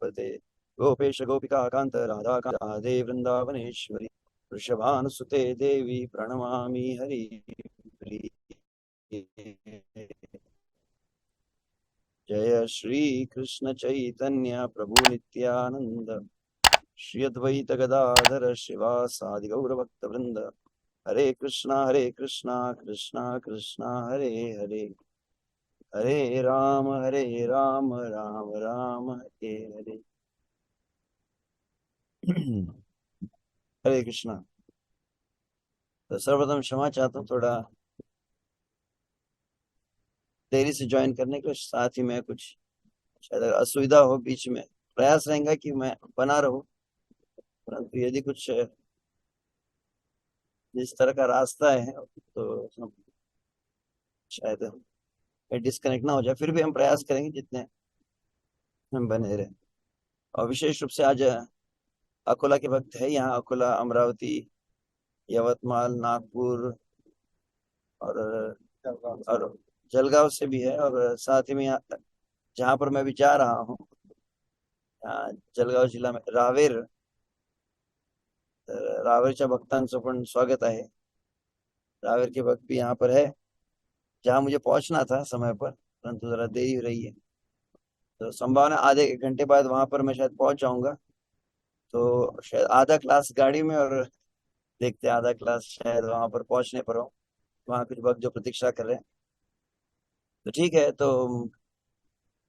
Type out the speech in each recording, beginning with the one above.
पते गोपेश गोपिका कांत राधा कांत राधे वृंदावनेश्वरी वृषभानुसुते देवी प्रणमामि हरि। जय श्री कृष्ण चैतन्य प्रभु नित्यानंद श्री अद्वैत गदाधर श्रीवासादि गौर भक्त वृंद। हरे कृष्णा कृष्णा कृष्णा हरे हरे, हरे राम राम राम हरे हरे। हरे कृष्णा। तो सर्वप्रथम क्षमा चाहता हूँ थोड़ा देरी से ज्वाइन करने के, साथ ही में कुछ शायद असुविधा हो बीच में। प्रयास रहेगा कि मैं बना रहूं, परंतु यदि कुछ जिस तरह का रास्ता है तो शायद डिस्कनेक्ट ना हो जाए, फिर भी हम प्रयास करेंगे जितने हम बने रहे। और विशेष रूप से आज अकोला के भक्त है यहाँ, अकोला, अमरावती, यवतमाल, नागपुर और जलगांव से भी है। और साथ ही में यहाँ जहाँ पर मैं भी जा रहा हूँ, जलगांव जिल्हा में रावेर, रावेरच्या भक्तांचं पण स्वागत आहे। रावेर के भक्त भी यहाँ पर है, जहाँ मुझे पहुंचना था समय पर, परंतु जरा देरी हो रही है। तो संभावना आधे एक घंटे बाद वहां पर मैं शायद पहुंच जाऊंगा। तो शायद आधा क्लास गाड़ी में, और देखते हैं आधा क्लास शायद वहां पर पहुंचने पर हो। वहां कुछ भक्त जो प्रतीक्षा कर रहे हैं। तो ठीक है, तो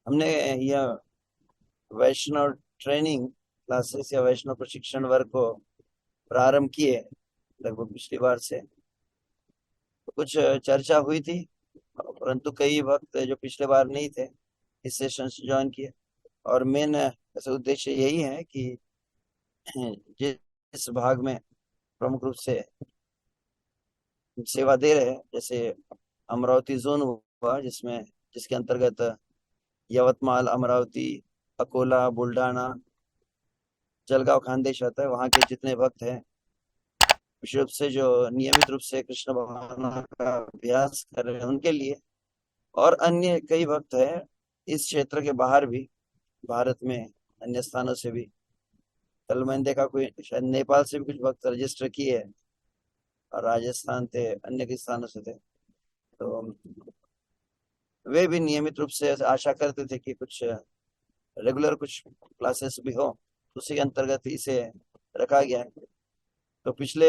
हमने यह वैष्णव ट्रेनिंग क्लासेस या वैष्णव प्रशिक्षण वर्ग को प्रारंभ किए लगभग पिछली बार से। तो कुछ चर्चा हुई थी, परंतु कई भक्त जो पिछले बार नहीं थे इस सेशन से ज्वाइन किए। और मेन ऐसा उद्देश्य यही है कि जिस भाग में प्रमुख रूप से सेवा दे रहे हैं, जैसे अमरावती जोन हुआ, जिसमें जिसके अंतर्गत यवतमाल, अमरावती, अकोला, बुल्ढाना, जलगांव, खानदेश आता है, वहाँ के जितने भक्त हैं विशेष रूप से जो नियमित रूप से कृष्ण भावना का अभ्यास कर रहे हैं उनके लिए, और अन्य कई भक्त हैं इस क्षेत्र के बाहर भी, भारत में अन्य स्थानों से भी। कल मैंने देखा कोई शायद नेपाल से भी कुछ भक्त रजिस्टर किए हैं, और राजस्थान थे, अन्य कई स्थानों से थे। तो वे भी नियमित रूप से आशा करते थे कि कुछ रेगुलर कुछ क्लासेस भी हो, उसी के अंतर्गत इसे रखा गया है। तो पिछले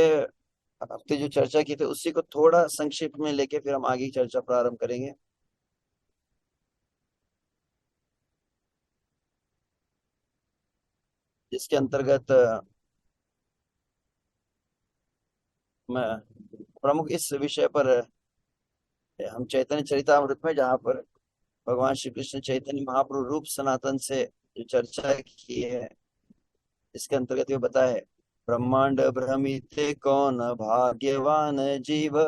हफ्ते जो चर्चा की थी उसी को थोड़ा संक्षिप्त में लेके फिर हम आगे की चर्चा प्रारंभ करेंगे। जिसके अंतर्गत मैं प्रमुख इस विषय पर हम चैतन्य चरितामृत में, जहाँ पर भगवान श्री कृष्ण चैतन्य महाप्रभु रूप सनातन से जो चर्चा की है, इसके अंतर्गत ये बताया है, ब्रह्मांड भ्रमित कौन भाग्यवान जीव,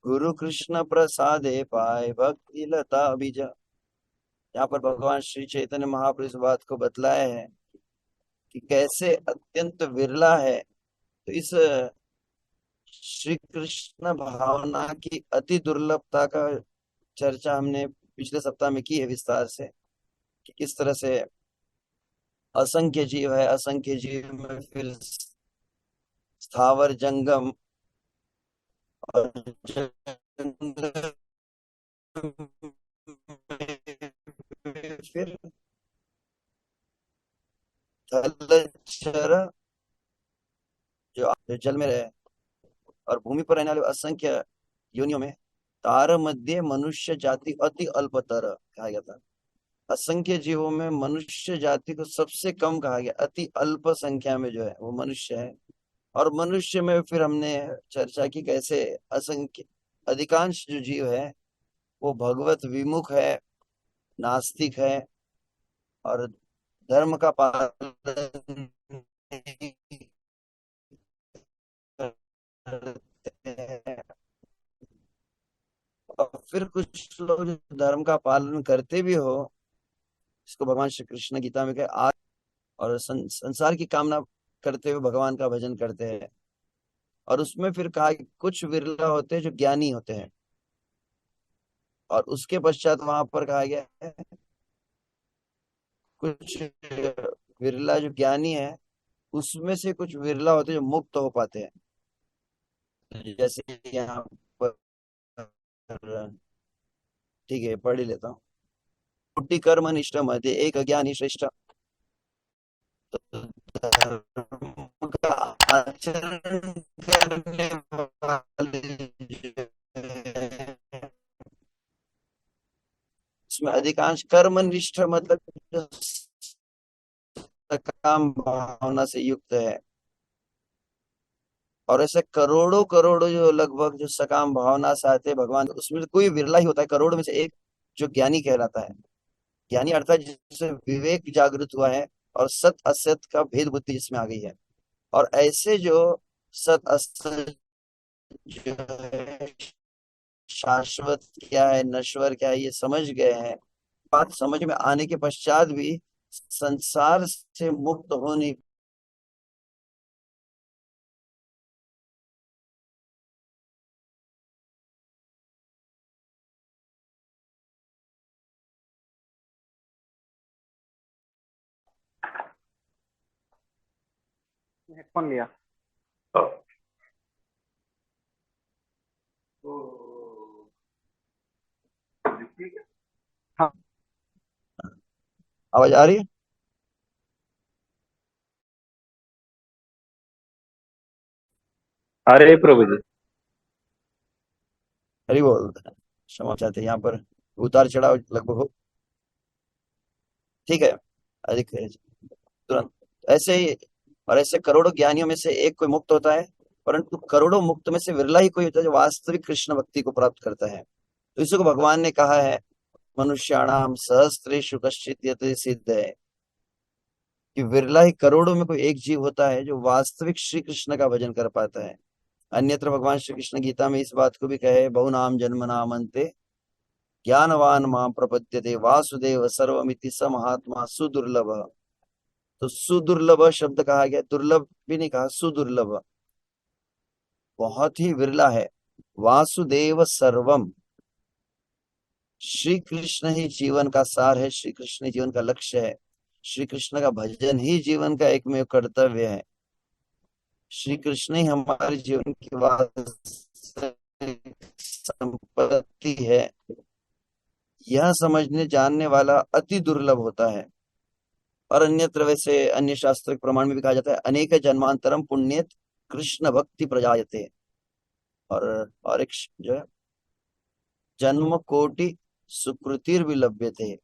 गुरु कृष्ण प्रसादे पाए भक्ति लता बीज। यहाँ पर भगवान श्री चैतन्य महाप्रभु इस बात को बतलाया है कि कैसे अत्यंत विरला है। तो इस श्री कृष्ण भावना की अति दुर्लभता का चर्चा हमने पिछले सप्ताह में की है विस्तार से, कि किस तरह से असंख्य जीव है, असंख्य जीव में फिर स्थावर जंगम और जंगल में फिर जलचर जो जल में रहे, और भूमि पर रहने वाले असंख्य योनियों में तार मध्य मनुष्य जाति अति अल्पतर कहा गया था। असंख्य जीवों में मनुष्य जाति को सबसे कम कहा गया, अति अल्प संख्या में जो है वो मनुष्य है। और मनुष्य में फिर हमने चर्चा की कैसे असंख्य अधिकांश जो जीव है वो भगवत विमुख है, नास्तिक है, और धर्म का पालन नहीं करते हैं। और फिर कुछ लोग जो धर्म का पालन करते भी हो, इसको भगवान श्री कृष्ण गीता में कहे आज, और संसार की कामना करते हुए भगवान का भजन करते हैं। और उसमें फिर कहा कि कुछ विरला होते हैं जो ज्ञानी होते हैं। और उसके पश्चात वहां पर कहा गया है कुछ विरला जो ज्ञानी है, उसमें से कुछ विरला होते हैं जो मुक्त हो पाते हैं। जैसे यहाँ पर, ठीक है पढ़ ही लेता हूँ। कोटि कर्म निष्ठ मध्य एक अज्ञानी श्रेष्ठ। तो धर्म का आचरण करने वाले जो हैं, उसमें अधिकांश कर्मनिष्ठ मतलब जो सकाम भावना से युक्त है। और ऐसे करोड़ों करोड़ों जो लगभग जो सकाम भावना से आते हैं भगवान, उसमें से कोई विरला ही होता है करोड़ में से एक जो ज्ञानी कहलाता है। ज्ञानी अर्थात जिससे विवेक जागृत हुआ है और सत असत का भेद बुद्धि जिसमें आ गई है। और ऐसे जो सत असत जो है, शाश्वत क्या है नश्वर क्या है ये समझ गए हैं। बात समझ में आने के पश्चात भी संसार से मुक्त होने। हेडफोन लिया। हाँ। आवाज आ रही है? अरे प्रभु जी। हरी बोल। क्षमा चाहते हैं यहाँ पर उतार चढ़ाव लगभग हो। ठीक है। अधिक तुरंत ऐसे ही। और ऐसे करोड़ों ज्ञानियों में से एक कोई मुक्त होता है, परंतु करोड़ों मुक्त में से विरला ही कोई होता है जो वास्तविक कृष्ण भक्ति को प्राप्त करता है। तो इसी को भगवान ने कहा है, मनुष्याणाम सहस्त्रेषु कश्चित् यतते सिद्ध है, कि विरला ही करोड़ों में कोई एक जीव होता है जो वास्तविक श्री कृष्ण का भजन कर पाता है। अन्यत्र भगवान श्री कृष्ण गीता में इस बात को भी कहे, बहु नाम जन्म नाम अंते ज्ञानवान मां प्रपद्यते वासुदेव सर्वमिति स महात्मा सुदुर्लभ। तो सुदुर्लभ शब्द कहा गया, दुर्लभ भी नहीं कहा, सुदुर्लभ, बहुत ही विरला है। वासुदेव सर्वम, श्री कृष्ण ही जीवन का सार है, श्री कृष्ण ही जीवन का लक्ष्य है। श्री कृष्ण का भजन ही जीवन का एकमेव कर्तव्य है। श्री कृष्ण ही हमारे जीवन की वास्तविक संपत्ति है। यह समझने जानने वाला अति दुर्लभ होता है। और अन्यत्र वैसे अन्य शास्त्र के प्रमाण में भी कहा जाता है, अनेक जन्मांतरम पुण्यत कृष्ण भक्ति प्रजायते। और एक जो है, जन्म कोटि सुकृतिर विलभ्यते,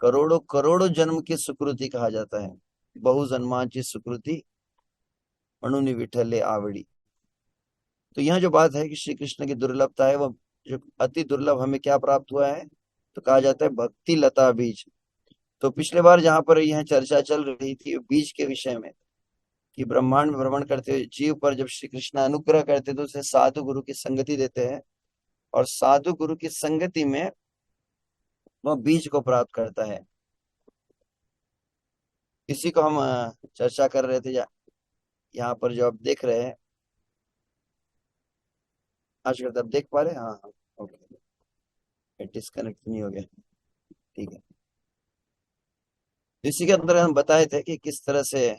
करोड़ों करोड़ों जन्म की सुकृति कहा जाता है। बहु जन्मांची सुकृति मनुनि विठले आवड़ी। तो यहाँ जो बात है कि श्री कृष्ण की दुर्लभता है, वो जो अति दुर्लभ हमें क्या प्राप्त हुआ है, तो कहा जाता है भक्ति लता बीज। तो पिछले बार जहां पर यह चर्चा चल रही थी बीज के विषय में, कि ब्रह्मांड में भ्रमण करते हुए जीव पर जब श्री कृष्ण अनुग्रह करते तो उसे साधु गुरु की संगति देते हैं, और साधु गुरु की संगति में वह बीज को प्राप्त करता है। इसी को हम चर्चा कर रहे थे। यहाँ पर जो आप देख रहे हैं आज का, आप देख पा रहे हैं? हाँ हाँ, ओके, डिस्कनेक्ट नहीं हो गया, ठीक है। इसी के अंदर हम बताए थे कि किस तरह से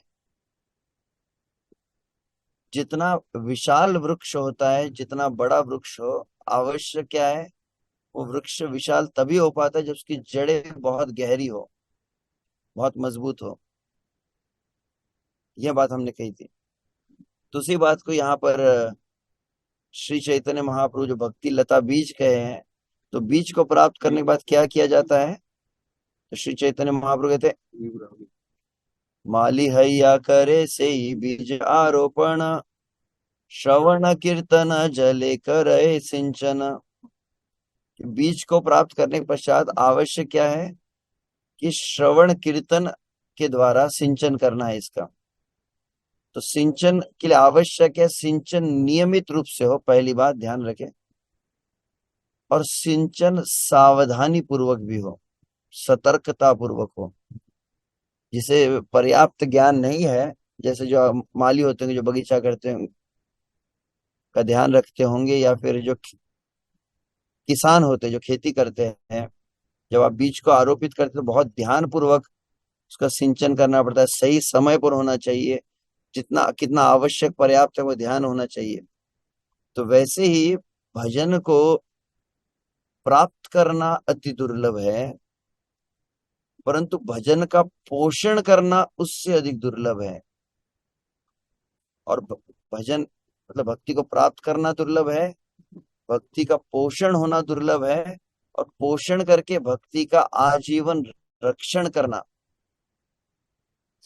जितना विशाल वृक्ष होता है, जितना बड़ा वृक्ष हो, आवश्यक क्या है, वो वृक्ष विशाल तभी हो पाता है जब उसकी जड़ें बहुत गहरी हो, बहुत मजबूत हो। यह बात हमने कही थी। तो उसी बात को यहाँ पर श्री चैतन्य महाप्रभु जो भक्ति लता बीज कहे हैं, तो बीज को प्राप्त करने के बाद क्या किया जाता है, तो श्री चैतन्य महाप्रभु कहते हैं, माली हैया करे से ही बीज आरोपण, श्रवण कीर्तन जले करे सिंचन। बीज को प्राप्त करने के पश्चात आवश्यक क्या है, कि श्रवण कीर्तन के द्वारा सिंचन करना है इसका। तो सिंचन के लिए आवश्यक है, सिंचन नियमित रूप से हो, पहली बात ध्यान रखें। और सिंचन सावधानी पूर्वक भी हो, सतर्कता पूर्वक हो। जिसे पर्याप्त ज्ञान नहीं है, जैसे जो माली होते हैं जो बगीचा करते हैं का ध्यान रखते होंगे, या फिर जो किसान होते हैं जो खेती करते हैं, जब आप बीज को आरोपित करते हैं तो बहुत ध्यान पूर्वक उसका सिंचन करना पड़ता है, सही समय पर होना चाहिए, जितना कितना आवश्यक पर्याप्त है वो ध्यान होना चाहिए। तो वैसे ही भजन को प्राप्त करना अति दुर्लभ है, परंतु भजन का पोषण करना उससे अधिक दुर्लभ है। और भजन मतलब भक्ति को प्राप्त करना दुर्लभ है, भक्ति का पोषण होना दुर्लभ है, और पोषण करके भक्ति का आजीवन रक्षण करना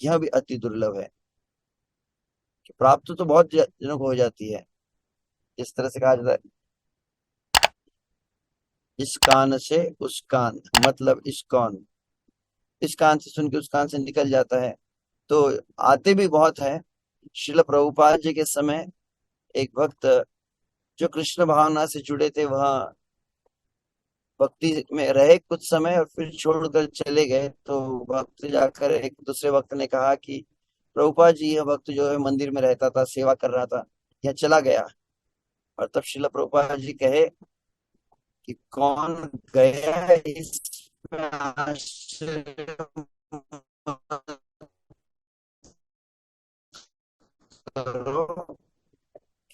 यह भी अति दुर्लभ है। कि प्राप्त तो बहुत जनों को हो जाती है, इस तरह से कहा जाता है, इस कान से उस कान, मतलब इस कौन, इस कान से सुन के उस कान से निकल जाता है। तो आते भी बहुत है। श्रील प्रभुपाद जी के समय एक भक्त जो कृष्ण भावना से जुड़े थे, वह भक्ति में रहे कुछ समय और फिर छोड़कर चले गए। तो भक्त जाकर एक दूसरे भक्त ने कहा कि प्रभुपाद जी, यह भक्त जो है मंदिर में रहता था, सेवा कर रहा था, यह चला गया। और तब श्रील प्रभुपाद जी कहे कि कौन गया इसमें आश्चर्य मत करो,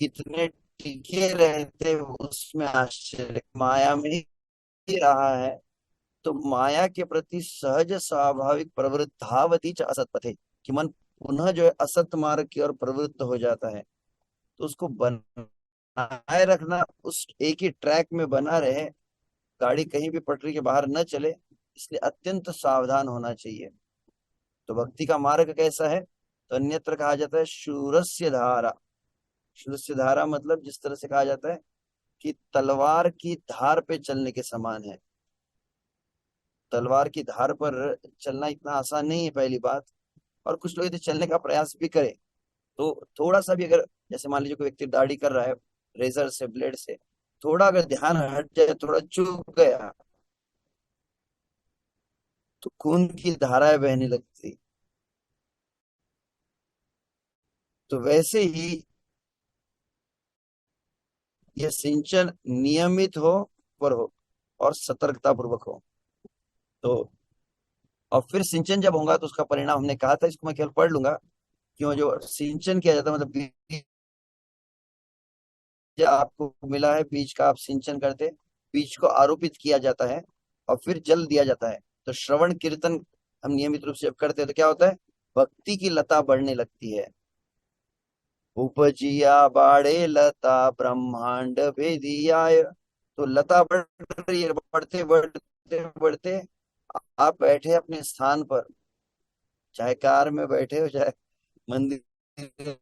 कितने टिके रहते उसमें आश्चर्य, माया में ही रहा है। तो माया के प्रति सहज स्वाभाविक प्रवृत्त धावती च असत पथे, कि मन पुनः जो है असत मार्ग की ओर प्रवृत्त हो जाता है। तो उसको बनाए रखना, उस एक ही ट्रैक में बना रहे, गाड़ी कहीं भी पटरी के बाहर न चले, इसलिए अत्यंत सावधान होना चाहिए। तो भक्ति का मार्ग कैसा है? तो अन्यत्र कहा जाता है शूरस्य धारा। शूरस्य धारा मतलब जिस तरह से कहा जाता है कि तलवार की धार पे चलने के समान है। तलवार की धार पर चलना इतना आसान नहीं है, पहली बात। और कुछ लोग यदि चलने का प्रयास भी करे तो थोड़ा सा भी, अगर जैसे मान लीजिए कोई व्यक्ति दाढ़ी कर रहा है, रेजर से, ब्लेड से, थोड़ा अगर ध्यान हट जाए, थोड़ा चूक गया, तो खून की धाराएं बहने लगती। तो वैसे ही यह सिंचन नियमित हो, पर हो, और सतर्कता पूर्वक हो। तो और फिर सिंचन जब होगा तो उसका परिणाम हमने कहा था, इसको मैं केवल पढ़ लूंगा। क्यों जो सिंचन किया जाता है, मतलब आपको मिला है बीज का, आप सिंचन करते, बीज को आरोपित किया जाता है और फिर जल दिया जाता है। तो श्रवण कीर्तन हम नियमित रूप से जब करते हैं तो क्या होता है, भक्ति की लता बढ़ने लगती है। उपजिया बाड़े लता ब्रह्मांड भेदियाय। तो लता बढ़ रही है, बढ़ते बढ़ते बढ़ते आप बैठे अपने स्थान पर, चाहे कार में बैठे हो, चाहे मंदिर में बैठे हो,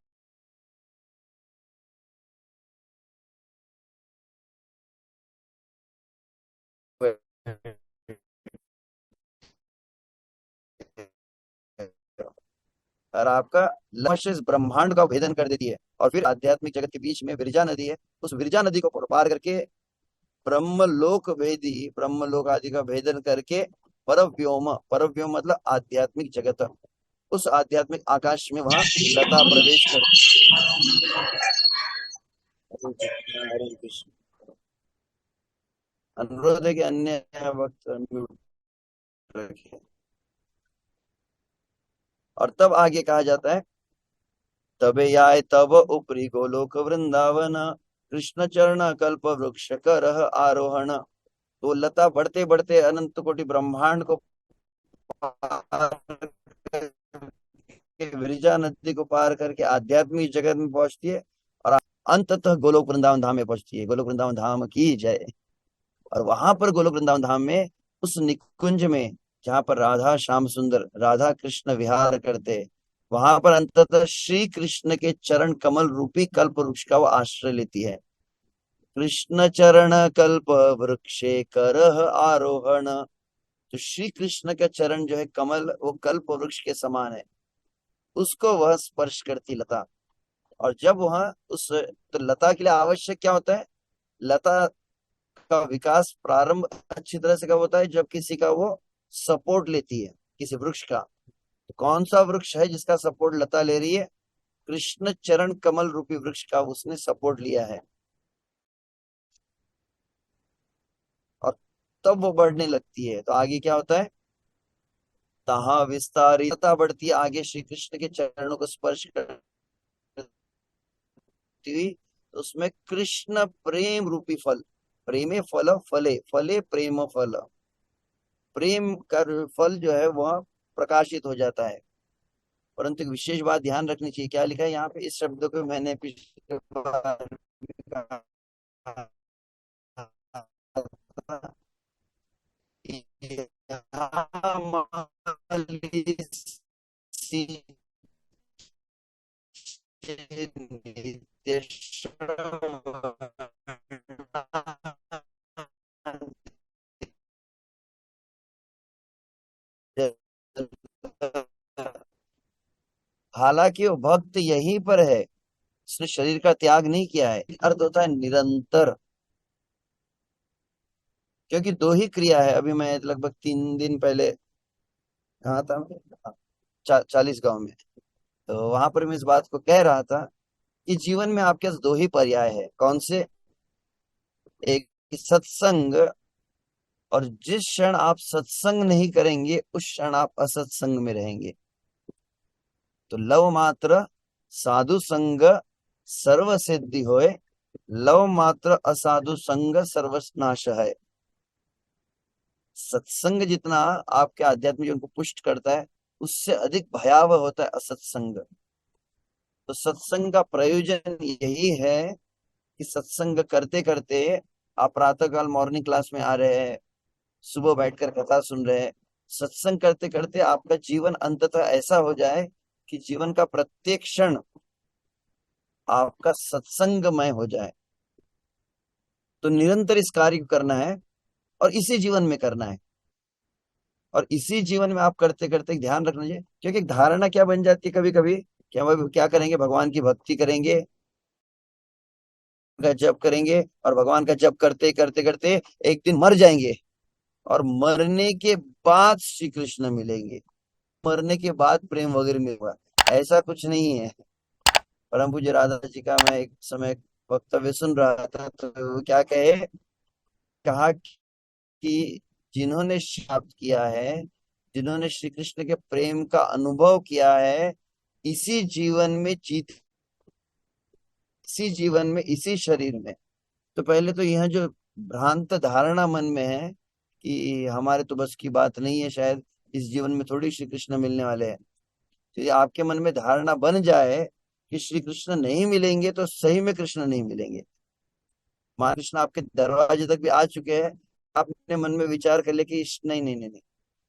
और आपका लक्ष्य इस ब्रह्मांड का भेदन कर देती है। और फिर आध्यात्मिक जगत के बीच में विरजा नदी है, उस विरजा नदी को पार करके ब्रह्म लोक भेदी, ब्रह्म लोक आदि का भेदन करके परव्योम, परव्योम मतलब आध्यात्मिक जगत, उस आध्यात्मिक आकाश में वहां लता प्रवेश कर। हरे कृष्ण। अनुरोध है कि अन्य वक्त म्यूट रखें। और तब आगे कहा जाता है, तबे आए तब उपरी गोलोक वृंदावन, कृष्ण चरण कल्प वृक्ष कर आरोहण। तो लता बढ़ते बढ़ते अनंत कोटि ब्रह्मांड को पार करके, विरजा नदी को पार करके आध्यात्मिक जगत में पहुंचती है, और अंततः गोलोक वृंदावन धाम में पहुंचती है। गोलोक वृंदावन धाम की जय। और वहां पर गोलोक वृंदावन धाम में, उस निकुंज में जहां पर राधा श्याम सुंदर, राधा कृष्ण विहार करते, वहां पर अंततः श्री कृष्ण के चरण कमल रूपी कल्प वृक्ष का वो आश्रय लेती है। कृष्ण चरण कल्प वृक्षे कर आरोहण। तो श्री कृष्ण का चरण जो है कमल, वो कल्प वृक्ष के समान है, उसको वह स्पर्श करती लता। और जब वह उस, तो लता के लिए आवश्यक क्या होता है, लता का विकास प्रारंभ अच्छी तरह से कब होता है, जब किसी का वो सपोर्ट लेती है, किसी वृक्ष का। तो कौन सा वृक्ष है जिसका सपोर्ट लता ले रही है? कृष्ण चरण कमल रूपी वृक्ष का उसने सपोर्ट लिया है, और तब वो बढ़ने लगती है। तो आगे क्या होता है, तहाँ विस्तारितता बढ़ती है, आगे श्री कृष्ण के चरणों को स्पर्श करती हुई, तो उसमें कृष्ण प्रेम रूपी फल, प्रेमे फल फले फले प्रेम फल, प्रेम का फल जो है वह प्रकाशित हो जाता है। परंतु एक विशेष बात ध्यान रखनी चाहिए, क्या लिखा है यहाँ पे, इस शब्द को मैंने पिछले बार कहा था, यहाँ माली नित्य हालांकि वो भक्त यहीं पर है, उसने शरीर का त्याग नहीं किया है, अर्थ होता है निरंतर। क्योंकि दो ही क्रिया है, अभी मैं लगभग 3 दिन पहले कहा था, 40 गांव में, तो वहां पर मैं इस बात को कह रहा था कि जीवन में आपके पास दो ही पर्याय है, कौन से, एक सत्संग, और जिस क्षण आप सत्संग नहीं करेंगे उस क्षण आप असत्संग में रहेंगे। तो लव मात्र साधु संग सर्व सिद्धि होए, लव मात्र असाधु संग सर्वनाश है। सत्संग जितना आपके आध्यात्मिक जीवन को पुष्ट करता है, उससे अधिक भयावह होता है असत्संग। तो सत्संग का प्रयोजन यही है कि सत्संग करते करते आप प्रातःकाल मॉर्निंग क्लास में आ रहे हैं, सुबह बैठकर कथा सुन रहे हैं, सत्संग करते करते आपका जीवन अंततः ऐसा हो जाए कि जीवन का प्रत्येक क्षण आपका सत्संगमय हो जाए। तो निरंतर इस कार्य को करना है, और इसी जीवन में करना है, और इसी जीवन में आप करते करते ध्यान रखना चाहिए। क्योंकि एक धारणा क्या बन जाती है कभी कभी, क्या हम क्या करेंगे, भगवान की भक्ति करेंगे, का जप करेंगे, और भगवान का जप करते करते करते एक दिन मर जाएंगे, और मरने के बाद श्री कृष्ण मिलेंगे, मरने के बाद प्रेम वगैरह मिलेगा। ऐसा कुछ नहीं है। परम पूज्य राधा जी का मैं एक समय वक्तव्य सुन रहा था, तो वो क्या कहा कि जिन्होंने प्राप्त किया है, जिन्होंने श्री कृष्ण के प्रेम का अनुभव किया है, इसी जीवन में जीत, इसी जीवन में इसी शरीर में। तो पहले तो यह जो भ्रांत धारणा मन में है कि हमारे तो बस की बात नहीं है, शायद इस जीवन में थोड़ी श्री कृष्ण मिलने वाले हैं, तो ये आपके मन में धारणा बन जाए कि श्री कृष्ण नहीं मिलेंगे, तो सही में कृष्ण नहीं मिलेंगे। मान कृष्ण आपके दरवाजे तक भी आ चुके हैं, आप अपने मन में विचार कर ले कि नहीं नहीं नहीं नहीं,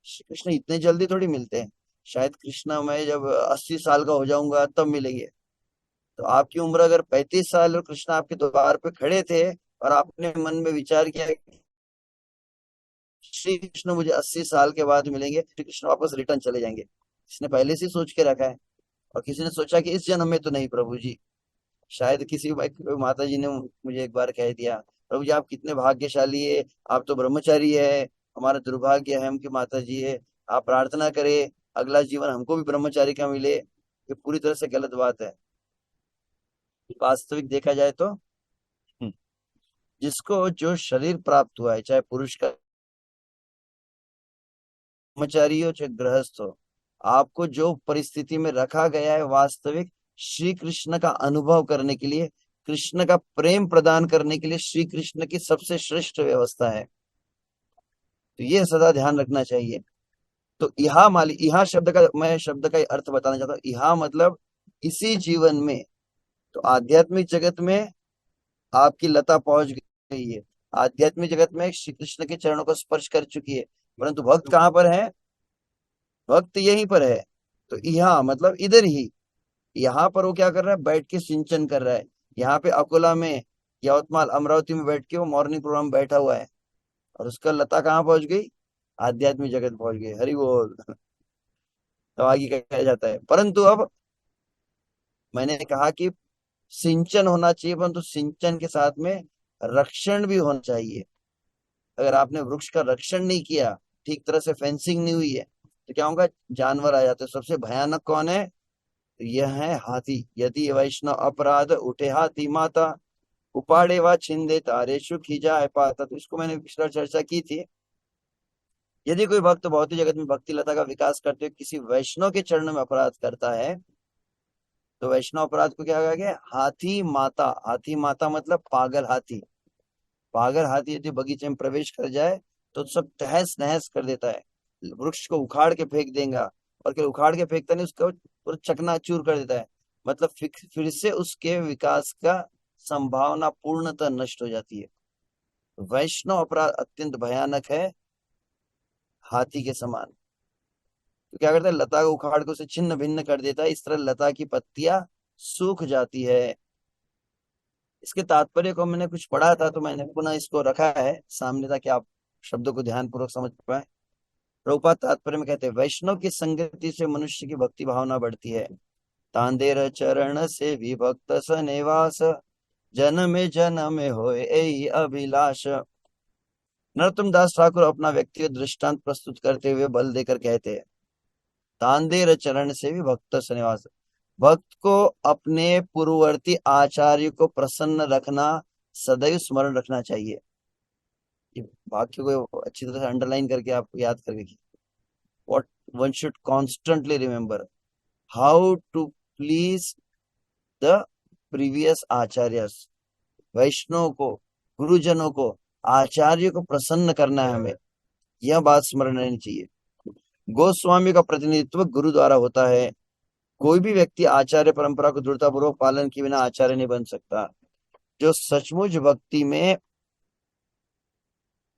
श्री कृष्ण इतने जल्दी थोड़ी मिलते हैं, शायद कृष्ण मैं जब 80 साल का हो जाऊंगा तब मिलेंगे। तो आपकी उम्र अगर 35 साल और कृष्ण आपके द्वार पे खड़े थे, और आपने मन में विचार किया कि श्री कृष्ण मुझे 80 साल के बाद मिलेंगे, श्री कृष्ण वापस रिटर्न चले जाएंगे, इसने पहले से सोच के रखा है। और किसी ने सोचा कि इस जन्म में तो नहीं प्रभु जी, शायद किसी माता जी ने मुझे एक बार कह दिया, प्रभु जी आप कितने भाग्यशाली है, आप तो ब्रह्मचारी है, हमारा दुर्भाग्य है हम कि माता जी है, आप प्रार्थना करें अगला जीवन हमको भी ब्रह्मचारी का मिले। ये पूरी तरह से गलत बात है। वास्तविक देखा जाए तो जिसको जो शरीर प्राप्त हुआ है, चाहे पुरुष का ब्रह्मचारी हो चाहे गृहस्थ हो, आपको जो परिस्थिति में रखा गया है, वास्तविक श्री कृष्ण का अनुभव करने के लिए, कृष्ण का प्रेम प्रदान करने के लिए श्री कृष्ण की सबसे श्रेष्ठ व्यवस्था है। तो ये सदा ध्यान रखना चाहिए। तो यहाँ माली, यहाँ शब्द का मैं शब्द का अर्थ बताना चाहता हूँ, यहाँ मतलब इसी जीवन में। तो आध्यात्मिक जगत में आपकी लता पहुंच गई है, आध्यात्मिक जगत में श्री कृष्ण के चरणों को स्पर्श कर चुकी है, परंतु भक्त कहाँ पर है, भक्त यहीं पर है। तो यहाँ मतलब इधर ही, यहाँ पर वो क्या कर रहा है, बैठ के सिंचन कर रहा है। यहाँ पे अकोला में, यवतमाल, अमरावती में बैठ के वो मॉर्निंग प्रोग्राम बैठा हुआ है, और उसका लता कहाँ पहुंच गई, आध्यात्मिक जगत पहुंच गई, हरि बोल। तो आगे क्या कहा जाता है, परंतु अब मैंने कहा कि सिंचन होना चाहिए, परंतु सिंचन के साथ में रक्षण भी होना चाहिए। अगर आपने वृक्ष का रक्षण नहीं किया, ठीक तरह से फेंसिंग नहीं हुई है, तो क्या होगा, जानवर आ जाते हैं। सबसे भयानक कौन है, तो यह है हाथी। यदि वैष्णव अपराध उठे हाथी माता, उपाड़े व छिंदे तारे सुखी जाए पाता। तो इसको मैंने पिछला चर्चा की थी यदि कोई भक्त भौतिक जगत में भक्ति लता का विकास करते हुए किसी वैष्णव के चरणों में अपराध करता है, तो वैष्णव अपराध को क्या कहा गया? हाथी माता। हाथी माता मतलब पागल हाथी। पागल हाथी यदि बगीचे में प्रवेश कर जाए तो सब तहस नहस कर देता है, वृक्ष को उखाड़ के फेंक देगा। और केवल उखाड़ के फेंकता नहीं, उसको पूरा चकनाचूर कर देता है। मतलब फिर से उसके विकास का संभावना पूर्णतः नष्ट हो जाती है। वैष्णव अपराध अत्यंत भयानक है, हाथी के समान। तो क्या करता है? लता को उखाड़ के उसे छिन्न भिन्न कर देता है। इस तरह लता की पत्तियां सूख जाती है। इसके तात्पर्य को मैंने कुछ पढ़ा था, तो मैंने पुनः इसको रखा है सामने ताकि आप शब्दों को ध्यान पूर्वक समझ पाए। प्रभुपाद तात्पर्य में कहते हैं, वैष्णव की संगति से मनुष्य की भक्ति भावना बढ़ती है। तांदेर चरण से विभक्त सनेवास, जन्म होए यही अभिलाष। नरोत्तम दास ठाकुर अपना व्यक्तिगत दृष्टांत प्रस्तुत करते हुए बल देकर कहते हैं, तांदेर चरण से भी भक्त सनिवास। भक्त को अपने पूर्ववर्ती आचार्य को प्रसन्न रखना, सदैव स्मरण रखना चाहिए। ये वाक्य को अच्छी तरह से अंडरलाइन करके आप याद करके, what one should constantly remember, how to please the previous आचार्यस। वैष्णव को, गुरुजनों को, आचार्य को प्रसन्न करना है हमें, यह बात स्मरण रहनी चाहिए। गोस्वामी का प्रतिनिधित्व गुरु द्वारा होता है। कोई भी व्यक्ति आचार्य परंपरा को दृढ़तापूर्वक पालन किए बिना आचार्य नहीं बन सकता। जो सचमुच भक्ति में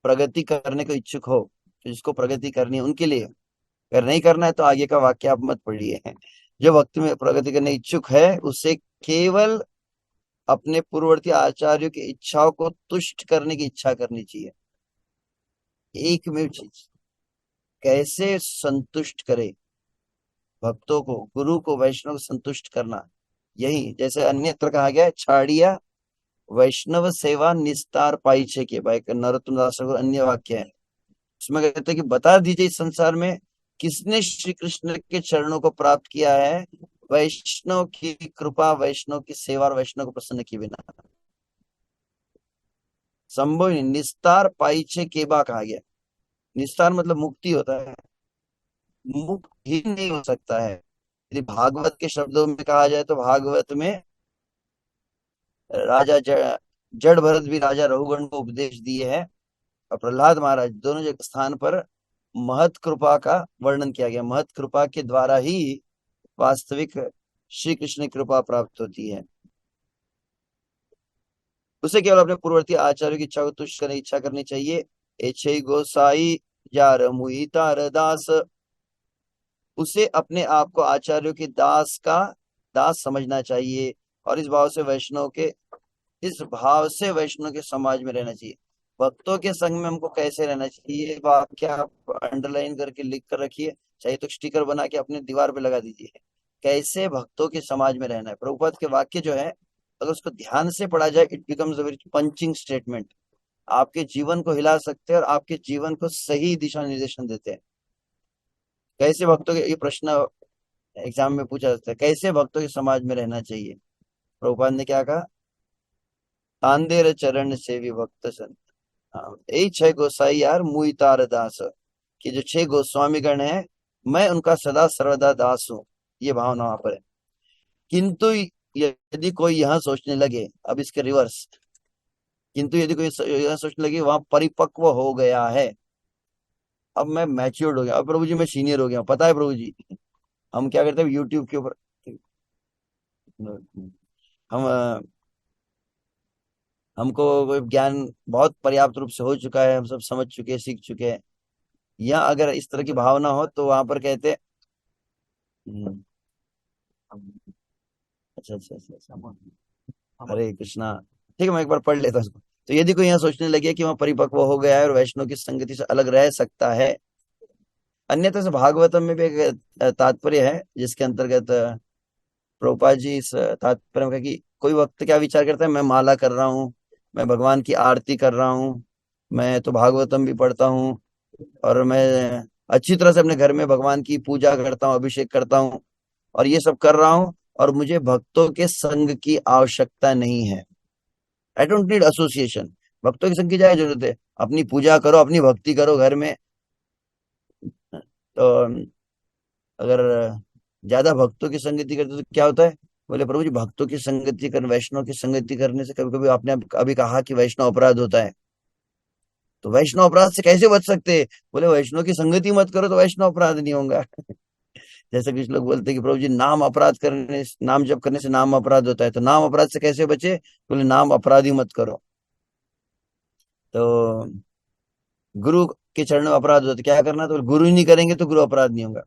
प्रगति करने को इच्छुक हो, तो जिसको प्रगति करनी है उनके लिए, अगर नहीं करना है तो आगे का वाक्य आप मत पढ़िए। जो भक्ति में प्रगति करने इच्छुक है, उसे केवल अपने पूर्ववर्ती आचार्यों की इच्छाओं को तुष्ट करने की इच्छा करनी चाहिए। एकमेव चीज, कैसे संतुष्ट करे भक्तों को, गुरु को, वैष्णव को संतुष्ट करना। यही जैसे अन्यत्र कहा गया, छाड़िया वैष्णव सेवा निस्तार पाइछे के, भाई नरोत्तम दास ठाकुर अन्य वाक्य है। उसमें कहते हैं कि बता दीजिए इस संसार में किसने श्री कृष्ण के चरणों को प्राप्त किया है वैष्णव की कृपा, वैष्णव की सेवा और वैष्णव को प्रसन्न किए बिना। संभव नहीं। निस्तार पाइछे केबा कहा गया। निस्तार मतलब मुक्ति होता है, मुक्त ही नहीं हो सकता है। यदि भागवत के शब्दों में कहा जाए तो भागवत में राजा जड़ भरत भी राजा रघुगण को उपदेश दिए हैं, और प्रहलाद महाराज, दोनों जगह स्थान पर महत कृपा का वर्णन किया गया। महत कृपा के द्वारा ही वास्तविक श्री कृष्ण की कृपा प्राप्त होती है। उसे केवल अपने पूर्ववर्ती आचार्यों की इच्छा को तुष्ट करने की इच्छा करनी चाहिए। एछे गोसाई जार मुई तार दास। उसे अपने आप को आचार्यों के दास समझना चाहिए, और इस भाव से वैष्णव के समाज में रहना चाहिए। भक्तों के संग में हमको कैसे रहना चाहिए, वाक्य आप अंडरलाइन करके लिख कर रखिए, चाहे तो स्टिकर बना के अपने दीवार पे लगा दीजिए। कैसे भक्तों के समाज में रहना है। प्रभुपाद के वाक्य जो है, अगर उसको ध्यान से पढ़ा जाए, it becomes a very punching statement. आपके जीवन को हिला सकते हैं और आपके जीवन को सही दिशा निर्देशन देते हैं। कैसे भक्तों के, ये प्रश्न एग्जाम में पूछा जाता है, कैसे भक्तों के समाज में रहना चाहिए। प्रभुपाद ने क्या कहा? तांदेर चरण से विभक्त सन। हाँ, यही 6 गोसाई यार मुई तार दास, कि जो 6 गोस्वामी गण है, मैं उनका सदा सर्वदा दास हूँ। ये भावना वहां पर है। किंतु यदि कोई यहाँ सोचने लगे, अब इसके रिवर्स, किंतु यदि कोई यहाँ सोचने लगे वहां परिपक्व हो गया है, अब मैं मैच्योर्ड हो गया, अब प्रभु जी मैं सीनियर हो गया, पता है प्रभु जी हम क्या करते हैं यूट्यूब के ऊपर, हम हमको ज्ञान बहुत पर्याप्त रूप से हो चुका है, हम सब समझ चुके हैं, सीख चुके हैं, या अगर इस तरह की भावना हो तो वहां पर कहते हैं, हम्म, अच्छा अच्छा अच्छा अच्छा, हरे कृष्णा। ठीक है, मैं एक बार पढ़ लेता हूँ इसको। तो यदि कोई यहाँ सोचने लगे कि वह परिपक्व हो गया है और वैष्णव की संगति से अलग रह सकता है, अन्यथा से भागवतम में भी एक तात्पर्य है जिसके अंतर्गत प्रभुपाद जी इस तात्पर्य में कहा कि कोई वक्त क्या विचार करता है, मैं माला कर रहा हूँ, मैं भगवान की आरती कर रहा हूँ, मैं तो भागवतम भी पढ़ता हूँ, और मैं अच्छी तरह से अपने घर में भगवान की पूजा करता हूँ, अभिषेक करता हूँ, और ये सब कर रहा हूँ, और मुझे भक्तों के संग की आवश्यकता नहीं है। आई डोंट नीड एसोसिएशन। भक्तों के संग की क्या जरूरत है? अपनी पूजा करो, अपनी भक्ति करो घर में, तो अगर ज्यादा भक्तों की संगति करते तो क्या होता है? बोले प्रभु जी, भक्तों की संगति कर, वैष्णव की संगति करने से कभी कभी आपने अभी कहा कि वैष्णव अपराध होता है, तो वैष्णव अपराध से कैसे बच सकते हैं? बोले वैष्णव की संगति मत करो तो वैष्णव अपराध नहीं होगा। जैसे कुछ लोग बोलते हैं कि प्रभु जी, नाम अपराध करने, नाम जप करने से नाम अपराध होता है, तो नाम अपराध से कैसे बचे? बोले नाम अपराधी मत करो। तो गुरु के चरण में अपराध होता है, क्या करना? तो गुरु ही नहीं करेंगे तो गुरु अपराध नहीं होगा।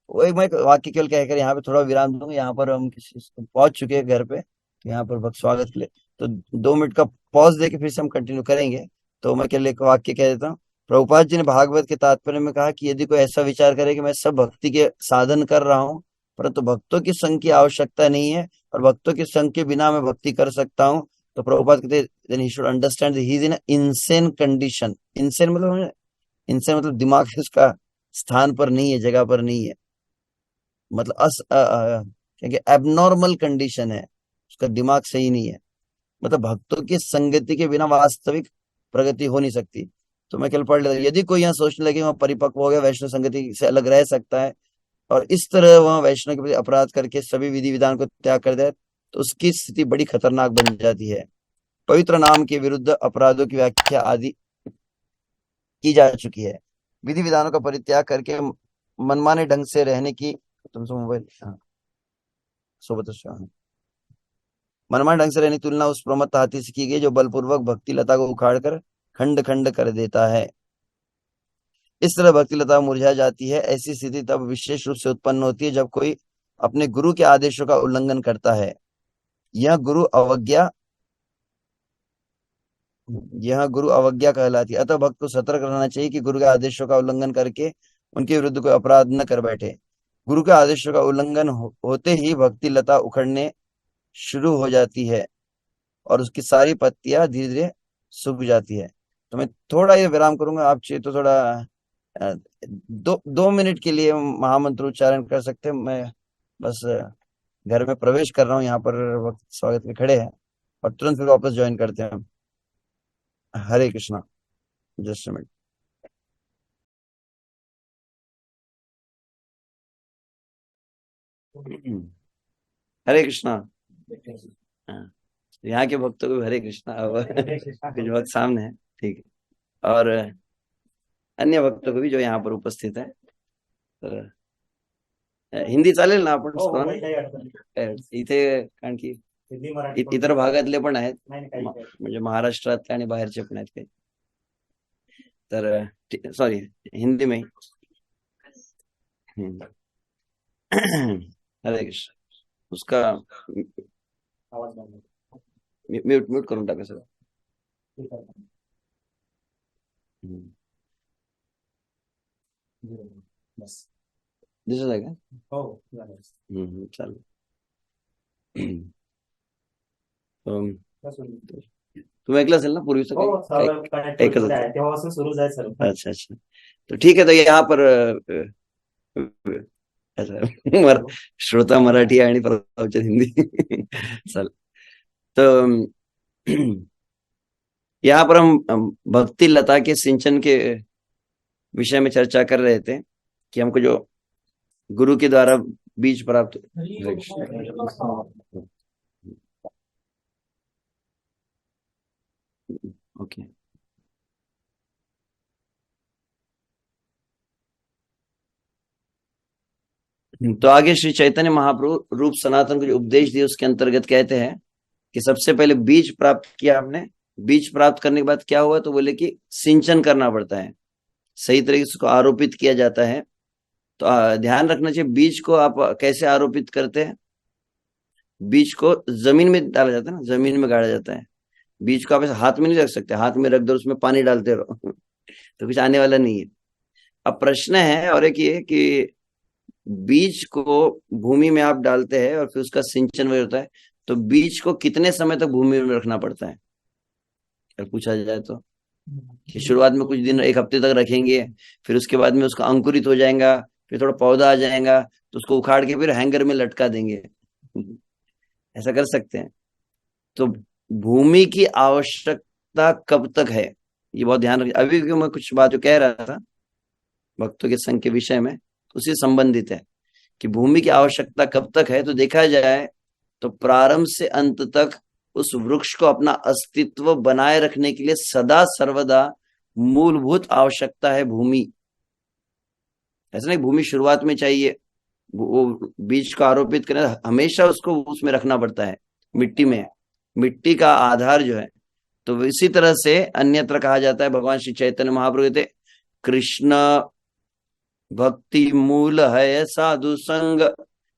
वही मैं वाक्य केवल कहकर यहाँ पे थोड़ा विराम दूंगा। यहाँ पर हम किसी पहुंच चुके हैं घर पे, तो यहाँ पर भक्त स्वागत के लिए, तो 2 मिनट का पॉज देके फिर से हम कंटिन्यू करेंगे। तो मैं केवल एक वाक्य कह देता हूँ। प्रभुपाद जी ने भागवत के तात्पर्य में कहा कि यदि कोई ऐसा विचार करे कि मैं सब भक्ति के साधन कर रहा हूँ, परंतु भक्तों की संग की आवश्यकता नहीं है और भक्तों की संग के बिना मैं भक्ति कर सकता हूँ, तो प्रभुपाद कहते then he should understand he is in insane condition. Insane मतलब दिमाग उसका स्थान पर नहीं है, जगह पर नहीं है, मतलब क्योंकि एबनॉर्मल कंडीशन है, उसका दिमाग सही नहीं है। मतलब भक्तों की संगति के बिना वास्तविक प्रगति हो नहीं सकती। तो मैं कल पढ़ लेता, यदि कोई यहाँ सोचने लगे वह परिपक्व हो गया, वैष्णव संगति से अलग रह सकता है और इस तरह वह वैष्णव के प्रति अपराध करके सभी विधि विधान को त्याग कर दे, तो उसकी स्थिति बड़ी खतरनाक बन जाती है। पवित्र नाम के विरुद्ध अपराधों की व्याख्या आदि की जा चुकी है। विधि विधानों का परित्याग करके मनमाने ढंग से रहने की, तुमसे मोबाइल, हाँ, सोबत मनमाने ढंग से रहने की तुलना उस प्रमत्त हाथी से की गई जो बलपूर्वक भक्ति लता को उखाड़कर खंड खंड कर देता है। इस तरह भक्ति लता मुरझा जाती है। ऐसी स्थिति तब विशेष रूप से उत्पन्न होती है जब कोई अपने गुरु के आदेशों का उल्लंघन करता है। यह गुरु अवज्ञा यह गुरु अवज्ञा कहलाती है। अतः भक्त को सतर्क रहना चाहिए कि गुरु के आदेशों का उल्लंघन करके उनके विरुद्ध कोई अपराध न कर बैठे। गुरु के आदेशों का उल्लंघन होते ही भक्ति लता उखड़ने शुरू हो जाती है और उसकी सारी पत्तियां धीरे धीरे सूख जाती है। तो मैं थोड़ा ये विराम करूंगा, आप चाहिए तो थोड़ा 2 मिनट के लिए महामंत्र उच्चारण कर सकते हैं। मैं बस घर में प्रवेश कर रहा हूँ, यहाँ पर वक्त स्वागत में खड़े हैं और तुरंत फिर वापस ज्वाइन करते हैं। हरे कृष्णा। Just minute. हरे कृष्णा। हाँ, यहाँ के भक्तों को भी हरे कृष्णा। अब कुछ भक्त सामने है, ठीक है, और अन्य भक्तों को भी जो यहाँ पर उपस्थित है। तर हिंदी चालेल ना? आपण इथे कारण की इतर भागातले पण आहेत, म्हणजे महाराष्ट्रातले आणि बाहेरचे पण आहेत काही, तर सॉरी, हिंदी में ही। हम्म। हरे कृष्ण। उसका म्यूट म्यूट करून टाका सर। दिसत आहे का? चालेल. अम, तुम्ही ऐकलं असेल ना पूर्वीचं ऐकत होते? तेव्हापासून सुरू आहे सर. अच्छा अच्छा, तो ठीक है। तो यहाँ पर अच्छा, श्रोता मराठी आणि प्रवचन हिंदी। चल, तो यहाँ पर हम भक्ति लता के सिंचन के विषय में चर्चा कर रहे थे कि हमको जो गुरु के द्वारा बीज प्राप्त। ओके। तो आगे श्री चैतन्य महाप्रभु रूप सनातन को जो उपदेश दिए उसके अंतर्गत कहते हैं कि सबसे पहले बीज प्राप्त किया हमने। बीज प्राप्त करने के बाद क्या हुआ? तो बोले कि सिंचन करना पड़ता है, सही तरीके से उसको आरोपित किया जाता है। तो ध्यान रखना चाहिए, बीज को आप कैसे आरोपित करते हैं? बीज को जमीन में डाला जाता है ना, जमीन में गाड़ा जाता है। बीज को आप ऐसे हाथ में नहीं रख सकते, हाथ में रख दो उसमें पानी डालते रहो तो कुछ आने वाला नहीं है। अब प्रश्न है और एक ये कि बीज को भूमि में आप डालते हैं और फिर उसका सिंचन वगैरह होता है, तो बीज को कितने समय तक भूमि में रखना पड़ता है? अगर पूछा जाए तो कि शुरुआत में कुछ दिन, एक हफ्ते तक रखेंगे, फिर उसके बाद में उसका अंकुरित हो जाएगा, फिर थोड़ा पौधा आ जाएगा, तो उसको उखाड़ के फिर हैंगर में लटका देंगे। ऐसा कर सकते हैं? तो भूमि की आवश्यकता कब तक है, ये बहुत ध्यान रखिए। अभी क्यों मैं कुछ बात जो कह रहा था भक्तों के संग के विषय में उसी संबंधित है कि भूमि की आवश्यकता कब तक है। तो देखा जाए तो प्रारंभ से अंत तक उस वृक्ष को अपना अस्तित्व बनाए रखने के लिए सदा सर्वदा मूलभूत आवश्यकता है भूमि। ऐसा नहीं भूमि शुरुआत में चाहिए, वो बीज को आरोपित करें, हमेशा उसको उसमें रखना पड़ता है, मिट्टी में, मिट्टी का आधार जो है। तो इसी तरह से अन्यत्र कहा जाता है, भगवान श्री चैतन्य महाप्रभु कहते कृष्ण भक्ति मूल है साधु संग,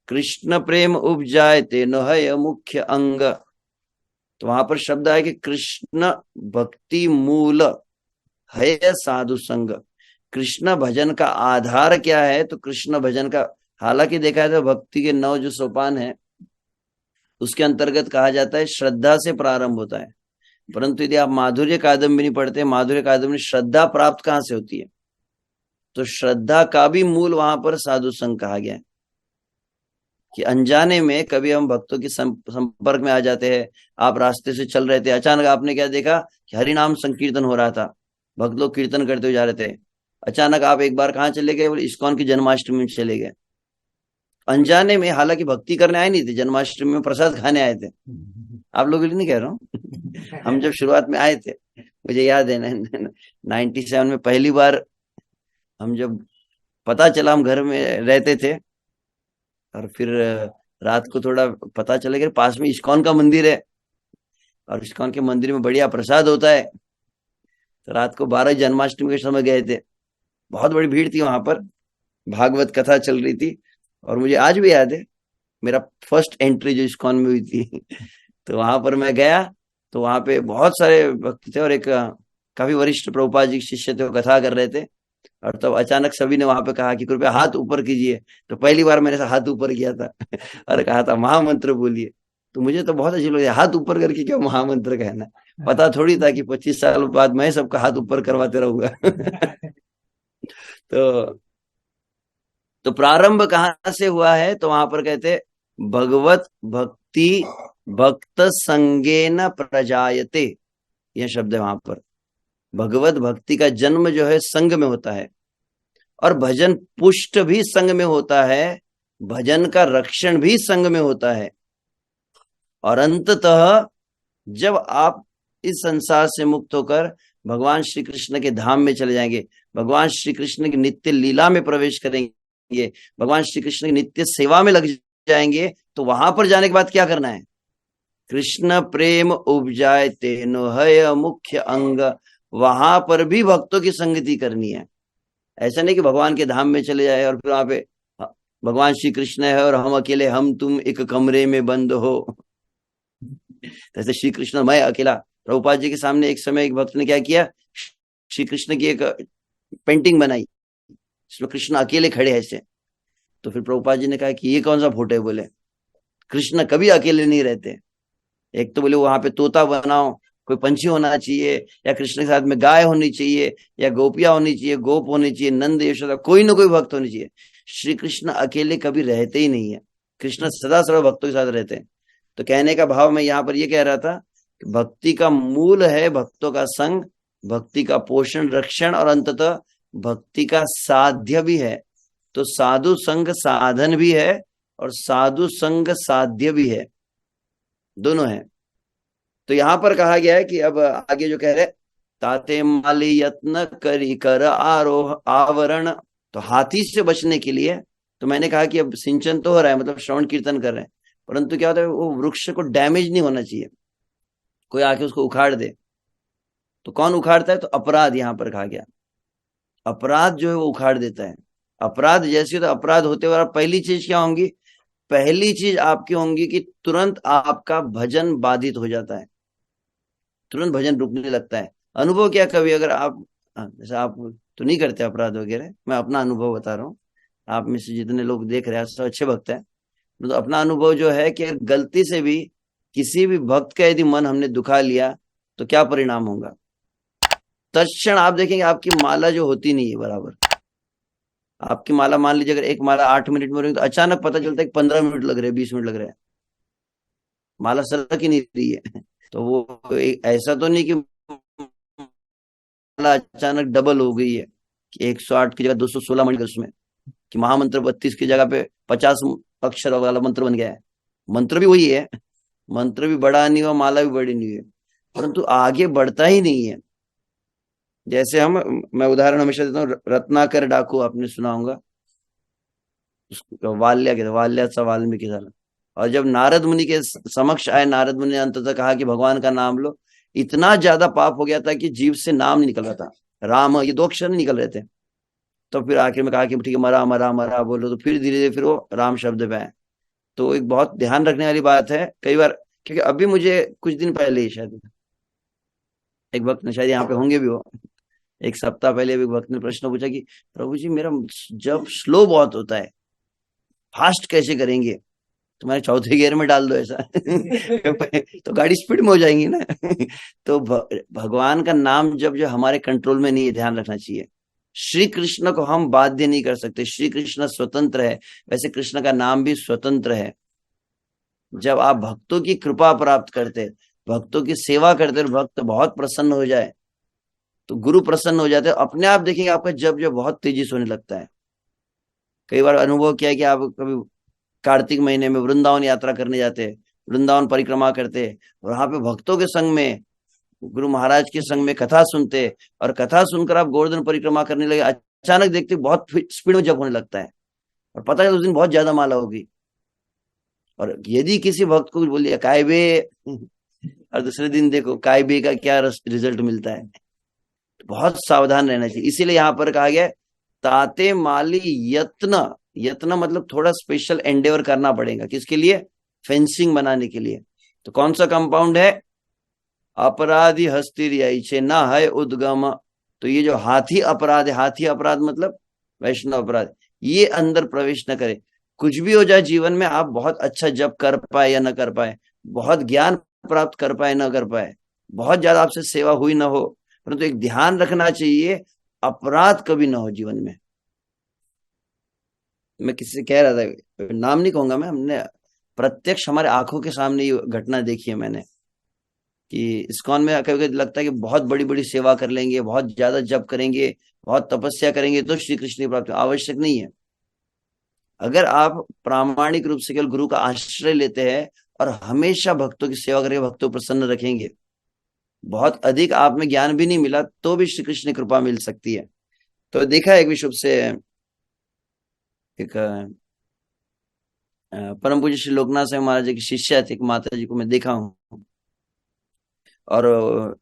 कृष्ण प्रेम उपजाए तेनो है मुख्य अंग। तो वहां पर शब्द है कि कृष्ण भक्ति मूल है साधु संग। कृष्ण भजन का आधार क्या है? तो कृष्ण भजन का, हालांकि देखा है तो भक्ति के 9 जो सोपान है उसके अंतर्गत कहा जाता है श्रद्धा से प्रारंभ होता है, परंतु यदि आप माधुर्य कादम्बिनी पढ़ते हैं, माधुर्य कादम्बिनी श्रद्धा प्राप्त कहां से होती है? तो श्रद्धा का भी मूल वहां पर साधु संग कहा गया है कि अनजाने में कभी हम भक्तों के संपर्क में आ जाते हैं। आप रास्ते से चल रहे थे, अचानक आपने क्या देखा कि हरि नाम संकीर्तन हो रहा था, भक्त लोग कीर्तन करते हुए जा रहे थे। अचानक आप एक बार कहाँ चले गए? बोले इस्कॉन की जन्माष्टमी में चले गए, अनजाने में। हालांकि भक्ति करने आए नहीं थे, जन्माष्टमी में प्रसाद खाने आए थे। आप लोगों के लिए नहीं कह रहा हूँ हम जब शुरुआत में आए थे, मुझे याद है 97 में पहली बार हम जब, पता चला हम घर में रहते थे और फिर रात को थोड़ा पता चला कि पास में इस्कॉन का मंदिर है और इस्कॉन के मंदिर में बढ़िया प्रसाद होता है। तो रात को 12 जन्माष्टमी के समय गए थे, बहुत बड़ी भीड़ थी वहां पर, भागवत कथा चल रही थी। और मुझे आज भी याद है मेरा फर्स्ट एंट्री जो इस्कॉन में हुई थी तो वहां पर मैं गया, तो वहां पे बहुत सारे भक्त थे और एक काफी वरिष्ठ प्रभुपाद जी के शिष्य थे, वो कथा कर रहे थे। और तब अचानक सभी ने वहां पे कहा कि कृपया हाथ ऊपर कीजिए। तो पहली बार मैंने हाथ ऊपर किया था और कहा था महामंत्र बोलिए। तो मुझे तो बहुत अजीब लगा, हाथ ऊपर करके क्यों महामंत्र कहना? पता थोड़ी था कि 25 साल बाद मैं सबका हाथ ऊपर करवाते रहूंगा तो तो प्रारंभ कहाँ से हुआ है? तो वहां पर कहते भगवत भक्ति भक्त संगेन प्रजायते, यह शब्द है वहां पर। भगवत भक्ति का जन्म जो है संग में होता है, और भजन पुष्ट भी संग में होता है, भजन का रक्षण भी संग में होता है। और अंततः जब आप इस संसार से मुक्त होकर भगवान श्री कृष्ण के धाम में चले जाएंगे, भगवान श्री कृष्ण की नित्य लीला में प्रवेश करेंगे, भगवान श्री कृष्ण की नित्य सेवा में लग जाएंगे, तो वहां पर जाने के बाद क्या करना है? कृष्ण प्रेम उपजाए तेनो है मुख्य अंग। वहां पर भी भक्तों की संगति करनी है। ऐसा नहीं कि भगवान के धाम में चले जाए और फिर वहां पे भगवान श्री कृष्ण है और हम अकेले, हम तुम एक कमरे में बंद हो। जैसे श्री कृष्ण मैं अकेला, प्रभुपाद जी के सामने एक समय एक भक्त ने क्या किया, श्री कृष्ण की एक पेंटिंग बनाई जिसमें कृष्ण अकेले खड़े हैं ऐसे। तो फिर प्रभुपाद जी ने कहा कि ये कौन सा फोटो है? बोले कृष्ण कभी अकेले नहीं रहते। एक तो बोले वहां पे तोता बनाओ, कोई पंछी होना चाहिए, या कृष्ण के साथ में गाय होनी चाहिए, या गोपियां होनी चाहिए, गोप होनी चाहिए, नंद यशोदा, कोई ना कोई भक्त होनी चाहिए। श्री कृष्ण अकेले कभी रहते ही नहीं है, कृष्ण सदा सर्व भक्तों के साथ रहते हैं। तो कहने का भाव मैं यहाँ पर ये कह रहा था कि भक्ति का मूल है भक्तों का संग, भक्ति का पोषण रक्षण, और अंततः भक्ति का साध्य भी है। तो साधु संग साधन भी है और साधु संग साध्य भी है, दोनों है। तो यहां पर कहा गया है कि अब आगे जो कह रहे, ताते माली यत्न करी कर आरोह आवरण। तो हाथी से बचने के लिए, तो मैंने कहा कि अब सिंचन तो हो रहा है, मतलब श्रवण कीर्तन कर रहे हैं, परंतु क्या होता है वो वृक्ष को डैमेज नहीं होना चाहिए, कोई आके उसको उखाड़ दे। तो कौन उखाड़ता है? तो अपराध यहां पर कहा गया, अपराध जो है वो उखाड़ देता है। अपराध जैसे, तो अपराध होते हुए पहली चीज क्या होंगी? पहली चीज आपकी होंगी कि तुरंत आपका भजन बाधित हो जाता है, तुरंत भजन रुकने लगता है। अनुभव क्या, कभी अगर आप, जैसे आप तो नहीं करते अपराध वगैरह, मैं अपना अनुभव बता रहा हूँ, आप में से जितने लोग देख रहे हैं सब अच्छे भक्त हैं, तो अपना अनुभव जो है कि गलती से भी किसी भी भक्त का यदि मन हमने दुखा लिया तो क्या परिणाम होगा? तत्क्षण आप देखेंगे आपकी माला जो होती नहीं है बराबर, आपकी माला मान लीजिए अगर एक माला 8 मिनट में हो रही है, तो अचानक पता चलता है कि 15 मिनट लग रहे हैं, 20 मिनट लग रहे हैं, माला सरक ही नहीं रही है तो वो ऐसा तो नहीं कि माला अचानक डबल हो गई है, कि 108 की जगह 216 मणि उसमें, कि महामंत्र 32 की जगह पे 50 अक्षर वाला मंत्र बन गया है। मंत्र भी वही है, मंत्र भी बड़ा नहीं हुआ, माला भी बड़ी नहीं है, परंतु आगे बढ़ता ही नहीं है। जैसे मैं उदाहरण हमेशा देता हूँ, रत्नाकर डाकू आपने सुना होगा, वाल्या के वाल्या सा वाल्मीकि था। और जब नारद मुनि के समक्ष आए, नारद मुनि ने अंततः कहा कि भगवान का नाम लो, इतना ज्यादा पाप हो गया था कि जीभ से नाम नहीं निकल रहा था, राम ये दो अक्षर नहीं निकल रहे थे। तो फिर आखिर में कहा कि ठीक है, मरा मरा मरा बोलो, तो फिर धीरे धीरे फिर वो राम शब्द पे आए। तो एक बहुत ध्यान रखने वाली बात है कई बार, क्योंकि अभी मुझे कुछ दिन पहले ही शायद एक वक्त ने, शायद यहाँ पे होंगे भी वो, एक सप्ताह पहले भी एक वक्त ने प्रश्न पूछा कि प्रभु जी मेरा जब स्लो बहुत होता है, फास्ट कैसे करेंगे? तुम्हारे चौथे गियर में डाल दो ऐसा तो गाड़ी स्पीड में हो जाएंगी ना तो भगवान का नाम जब जो हमारे कंट्रोल में नहीं है, ध्यान रखना चाहिए। श्री कृष्ण को हम बाध्य नहीं कर सकते, श्री कृष्ण स्वतंत्र है, वैसे कृष्ण का नाम भी स्वतंत्र है। जब आप भक्तों की कृपा प्राप्त करते, भक्तों की सेवा करते और भक्त बहुत प्रसन्न हो जाए, तो गुरु प्रसन्न हो जाते हैं, अपने आप देखेंगे आपका जब जो बहुत तेजी से होने लगता है। कई बार अनुभव किया है कि आप कभी कार्तिक महीने में वृंदावन यात्रा करने जाते, वृंदावन परिक्रमा करते, और वहां पे भक्तों के संग में, गुरु महाराज के संग में कथा सुनते, और कथा सुनकर आप गोवर्धन परिक्रमा करने लगे, अचानक देखते बहुत स्पीड में जप होने लगता है, और पता है उस दिन बहुत ज्यादा माला होगी। और यदि किसी भक्त को बोलिए काय बे और दूसरे दिन देखो काय बे का क्या रिजल्ट मिलता है। तो बहुत सावधान रहना चाहिए। इसीलिए यहाँ पर कहा गया ताते माली यत्न, यत्न मतलब थोड़ा स्पेशल एंडेवर करना पड़ेगा, किसके लिए? फेंसिंग बनाने के लिए। तो कौन सा कंपाउंड है? अपराधी हस्तिरियाई छे ना है उद्गम। तो ये जो हाथी अपराध है, हाथी अपराध मतलब वैष्णव अपराध, ये अंदर प्रवेश न करे। कुछ भी हो जाए जीवन में, आप बहुत अच्छा जप कर पाए या न कर पाए, बहुत ज्ञान प्राप्त कर पाए न कर पाए, बहुत ज्यादा आपसे सेवा हुई ना हो, परंतु एक ध्यान रखना चाहिए, अपराध कभी ना हो जीवन में। मैं किसी से कह रहा था, नाम नहीं कहूंगा मैं, हमने प्रत्यक्ष हमारे आंखों के सामने ये घटना देखी है मैंने, कि इस्कॉन में कभी कभी लगता है कि बहुत बड़ी बड़ी सेवा कर लेंगे, बहुत ज्यादा जप करेंगे, बहुत तपस्या करेंगे तो श्री कृष्ण की प्राप्ति, आवश्यक नहीं है। अगर आप प्रामाणिक रूप से केवल गुरु का आश्रय लेते हैं और हमेशा भक्तों की सेवा करके भक्तों को प्रसन्न रखेंगे, बहुत अधिक आप में ज्ञान भी नहीं मिला तो भी श्री कृष्ण की कृपा मिल सकती है। तो देखा एक विश्व से एक परम पूज्य श्री लोकनाथ साहब महाराज जी की शिष्या थी, एक माता जी को मैं देखा हूँ। और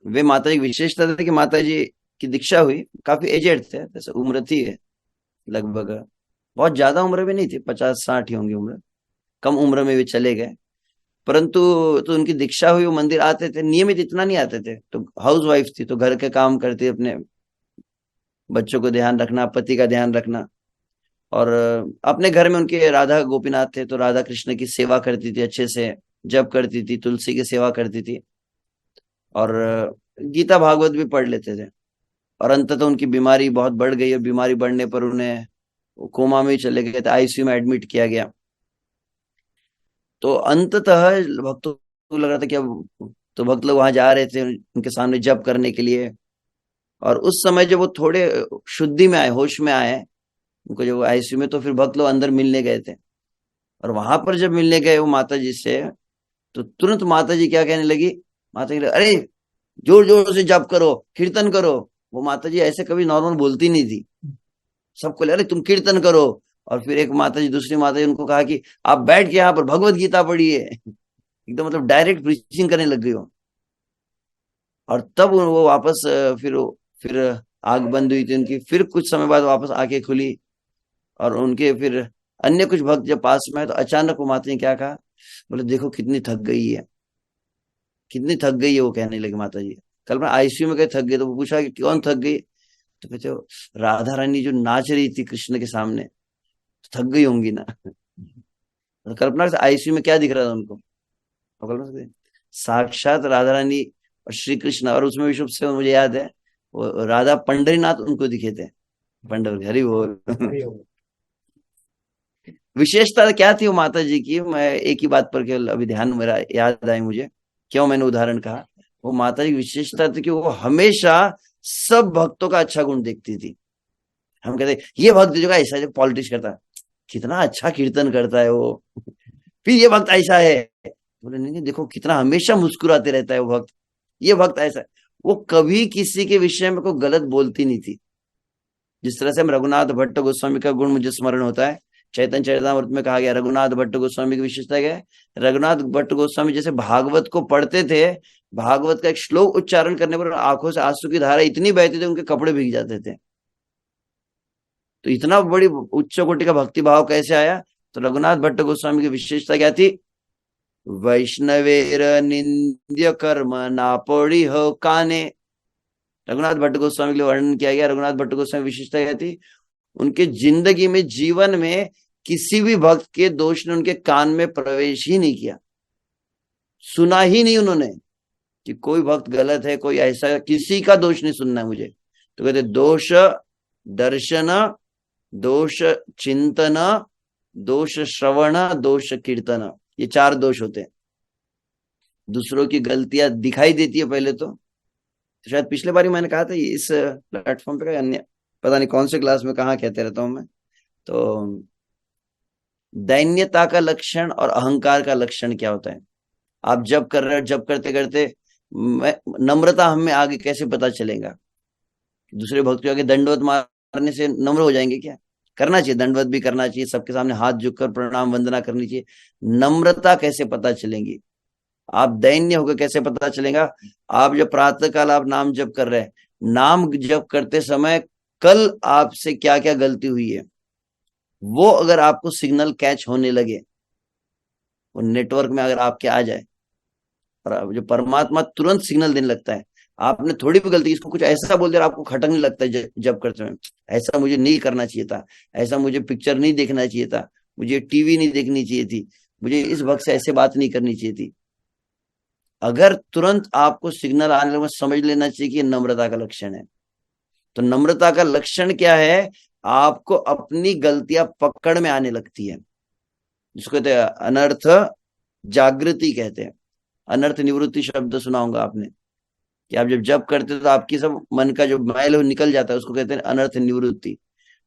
वे माता जी की विशेषता थी कि माता जी की दीक्षा हुई, काफी एजेड थे, जैसे उम्र थी लगभग, बहुत ज्यादा उम्र भी नहीं थी, 50-60 ही होंगी उम्र, कम उम्र में वे चले गए। परंतु तो उनकी दीक्षा हुई, वो मंदिर आते थे, नियमित इतना नहीं आते थे, तो हाउस वाइफ थी, तो घर के काम करती, अपने बच्चों को ध्यान रखना, पति का ध्यान रखना, और अपने घर में उनके राधा गोपीनाथ थे, तो राधा कृष्ण की सेवा करती थी, अच्छे से जप करती थी, तुलसी की सेवा करती थी, और गीता भागवत भी पढ़ लेते थे। और अंततः उनकी बीमारी बहुत बढ़ गई, और बीमारी बढ़ने पर उन्हें कोमा में ही चले गए थे, आईसीयू में एडमिट किया गया। तो अंततः भक्तों को लग रहा था कि अब, तो भक्त लोग वहां जा रहे थे उनके सामने जप करने के लिए, और उस समय जब वो थोड़े शुद्धि में आए, होश में आए, उनको जब आईसीयू में, तो फिर भक्त लोग अंदर मिलने गए थे। और वहां पर जब मिलने गए वो माता जी से, तो तुरंत माता जी क्या कहने लगी, माता जी अरे जोर जोर से जप करो, कीर्तन करो। वो माता जी ऐसे कभी नॉर्मल बोलती नहीं थी, सबको अरे तुम कीर्तन करो। और फिर एक माता जी, दूसरी माता जी उनको कहा कि आप बैठ के यहाँ पर भगवत गीता पढ़िए, एकदम मतलब डायरेक्ट प्रीचिंग करने लग गई हो। और तब वो वापस फिर आग बंद हुई थी उनकी, फिर कुछ समय बाद वापस आंखें खुली, और उनके फिर अन्य कुछ भक्त जब पास में आए, तो अचानक वो माता ने क्या कहा, बोले देखो कितनी थक गई है, कितनी थक गई है। वो कहने लगी माता जी, कल मैं आईसीयू में गए थक गए, तो वो पूछा कि कौन थक गई, तो कहते हो राधा रानी जो नाच रही थी कृष्ण के सामने, तो थक गई होंगी ना। तो कल्पना से आईसीयू में क्या दिख रहा था उनको, तो कल्पना से साक्षात राधा रानी और श्री कृष्ण, और उसमें विश्व से मुझे याद है वो राधा पंडरीनाथ उनको दिखे थे, पंडर हरि बोल विशेषता क्या थी वो माता जी की, मैं एक ही बात पर केवल अभी ध्यान मेरा याद आई मुझे, क्यों मैंने उदाहरण कहा। वो माता जी की विशेषता थी कि वो हमेशा सब भक्तों का अच्छा गुण देखती थी, हम कहते ये भक्त जो है ऐसा जो पॉलिटिक्स करता है, कितना अच्छा कीर्तन करता है वो। फिर ये भक्त ऐसा है, बोले नहीं नहीं देखो कितना हमेशा मुस्कुराते रहता है वो भक्त, ये भक्त ऐसा है। वो कभी किसी के विषय में कोई गलत बोलती नहीं थी। जिस तरह से हम रघुनाथ भट्ट गोस्वामी का गुण मुझे स्मरण होता है, चैतन्य चरितमृत में कहा गया रघुनाथ भट्ट गोस्वामी की विशेषता क्या है। रघुनाथ भट्ट गोस्वामी जैसे भागवत को पढ़ते थे, भागवत का एक श्लोक उच्चारण करने पर आंखों से आंसू की धारा इतनी बहती थी उनके कपड़े भीग जाते थे। तो इतना बड़ी उच्च कोटि का भक्ति भाव कैसे आया। तो रघुनाथ भट्ट गोस्वामी की विशेषता क्या थी। वैष्णवेर निंद्य कर्म ना पड़ी हो काने। रघुनाथ भट्ट गोस्वामी के लिए वर्णन किया गया। रघुनाथ भट्ट गोस्वामी की विशेषता क्या थी, उनके जिंदगी में जीवन में किसी भी भक्त के दोष ने उनके कान में प्रवेश ही नहीं किया, सुना ही नहीं उन्होंने कि कोई भक्त गलत है, कोई ऐसा, किसी का दोष नहीं सुनना है मुझे। तो कहते दोष दर्शन, दोष चिंतन, दोष श्रवण, दोष कीर्तन, ये 4 दोष होते हैं। दूसरों की गलतियां दिखाई देती है पहले तो शायद पिछले बार ही मैंने कहा था इस प्लेटफॉर्म पे, अन्य पता नहीं कौन से क्लास में कहा कहते रहता हूं मैं। तो दैन्यता का लक्षण और अहंकार का लक्षण क्या होता है। आप जब कर रहे हो, जब करते करते नम्रता हमें आगे कैसे पता चलेगा। दूसरे भक्तों आगे दंडवत मारने से नम्र हो जाएंगे क्या। करना चाहिए, दंडवत भी करना चाहिए, सबके सामने हाथ झुककर प्रणाम वंदना करनी चाहिए। नम्रता कैसे पता चलेंगी, आप दैन्य होकर कैसे पता चलेगा। आप जब प्रातः काल आप नाम जप कर रहे हैं, नाम जप करते समय कल आपसे क्या क्या गलती हुई है, वो अगर आपको सिग्नल कैच होने लगे, वो नेटवर्क में अगर आपके आ जाए, और जो परमात्मा तुरंत सिग्नल देने लगता है। आपने थोड़ी भी गलती, इसको कुछ ऐसा बोल दिया आपको खटकने लगता है जब करते समय, ऐसा मुझे नहीं करना चाहिए था, ऐसा मुझे पिक्चर नहीं देखना चाहिए था, मुझे टीवी नहीं देखनी चाहिए थी, मुझे इस वक्त से ऐसे बात नहीं करनी चाहिए थी। अगर तुरंत आपको सिग्नल आने लगे, समझ लेना चाहिए कि नम्रता का लक्षण है। तो नम्रता का लक्षण क्या है, आपको अपनी गलतियां पकड़ में आने लगती है, जिसको कहते हैं अनर्थ जागृति कहते हैं। अनर्थ निवृत्ति शब्द सुना होगा आपने, कि आप जब जप करते हो तो आपकी सब मन का जो मैल है निकल जाता है, उसको कहते हैं अनर्थ निवृत्ति।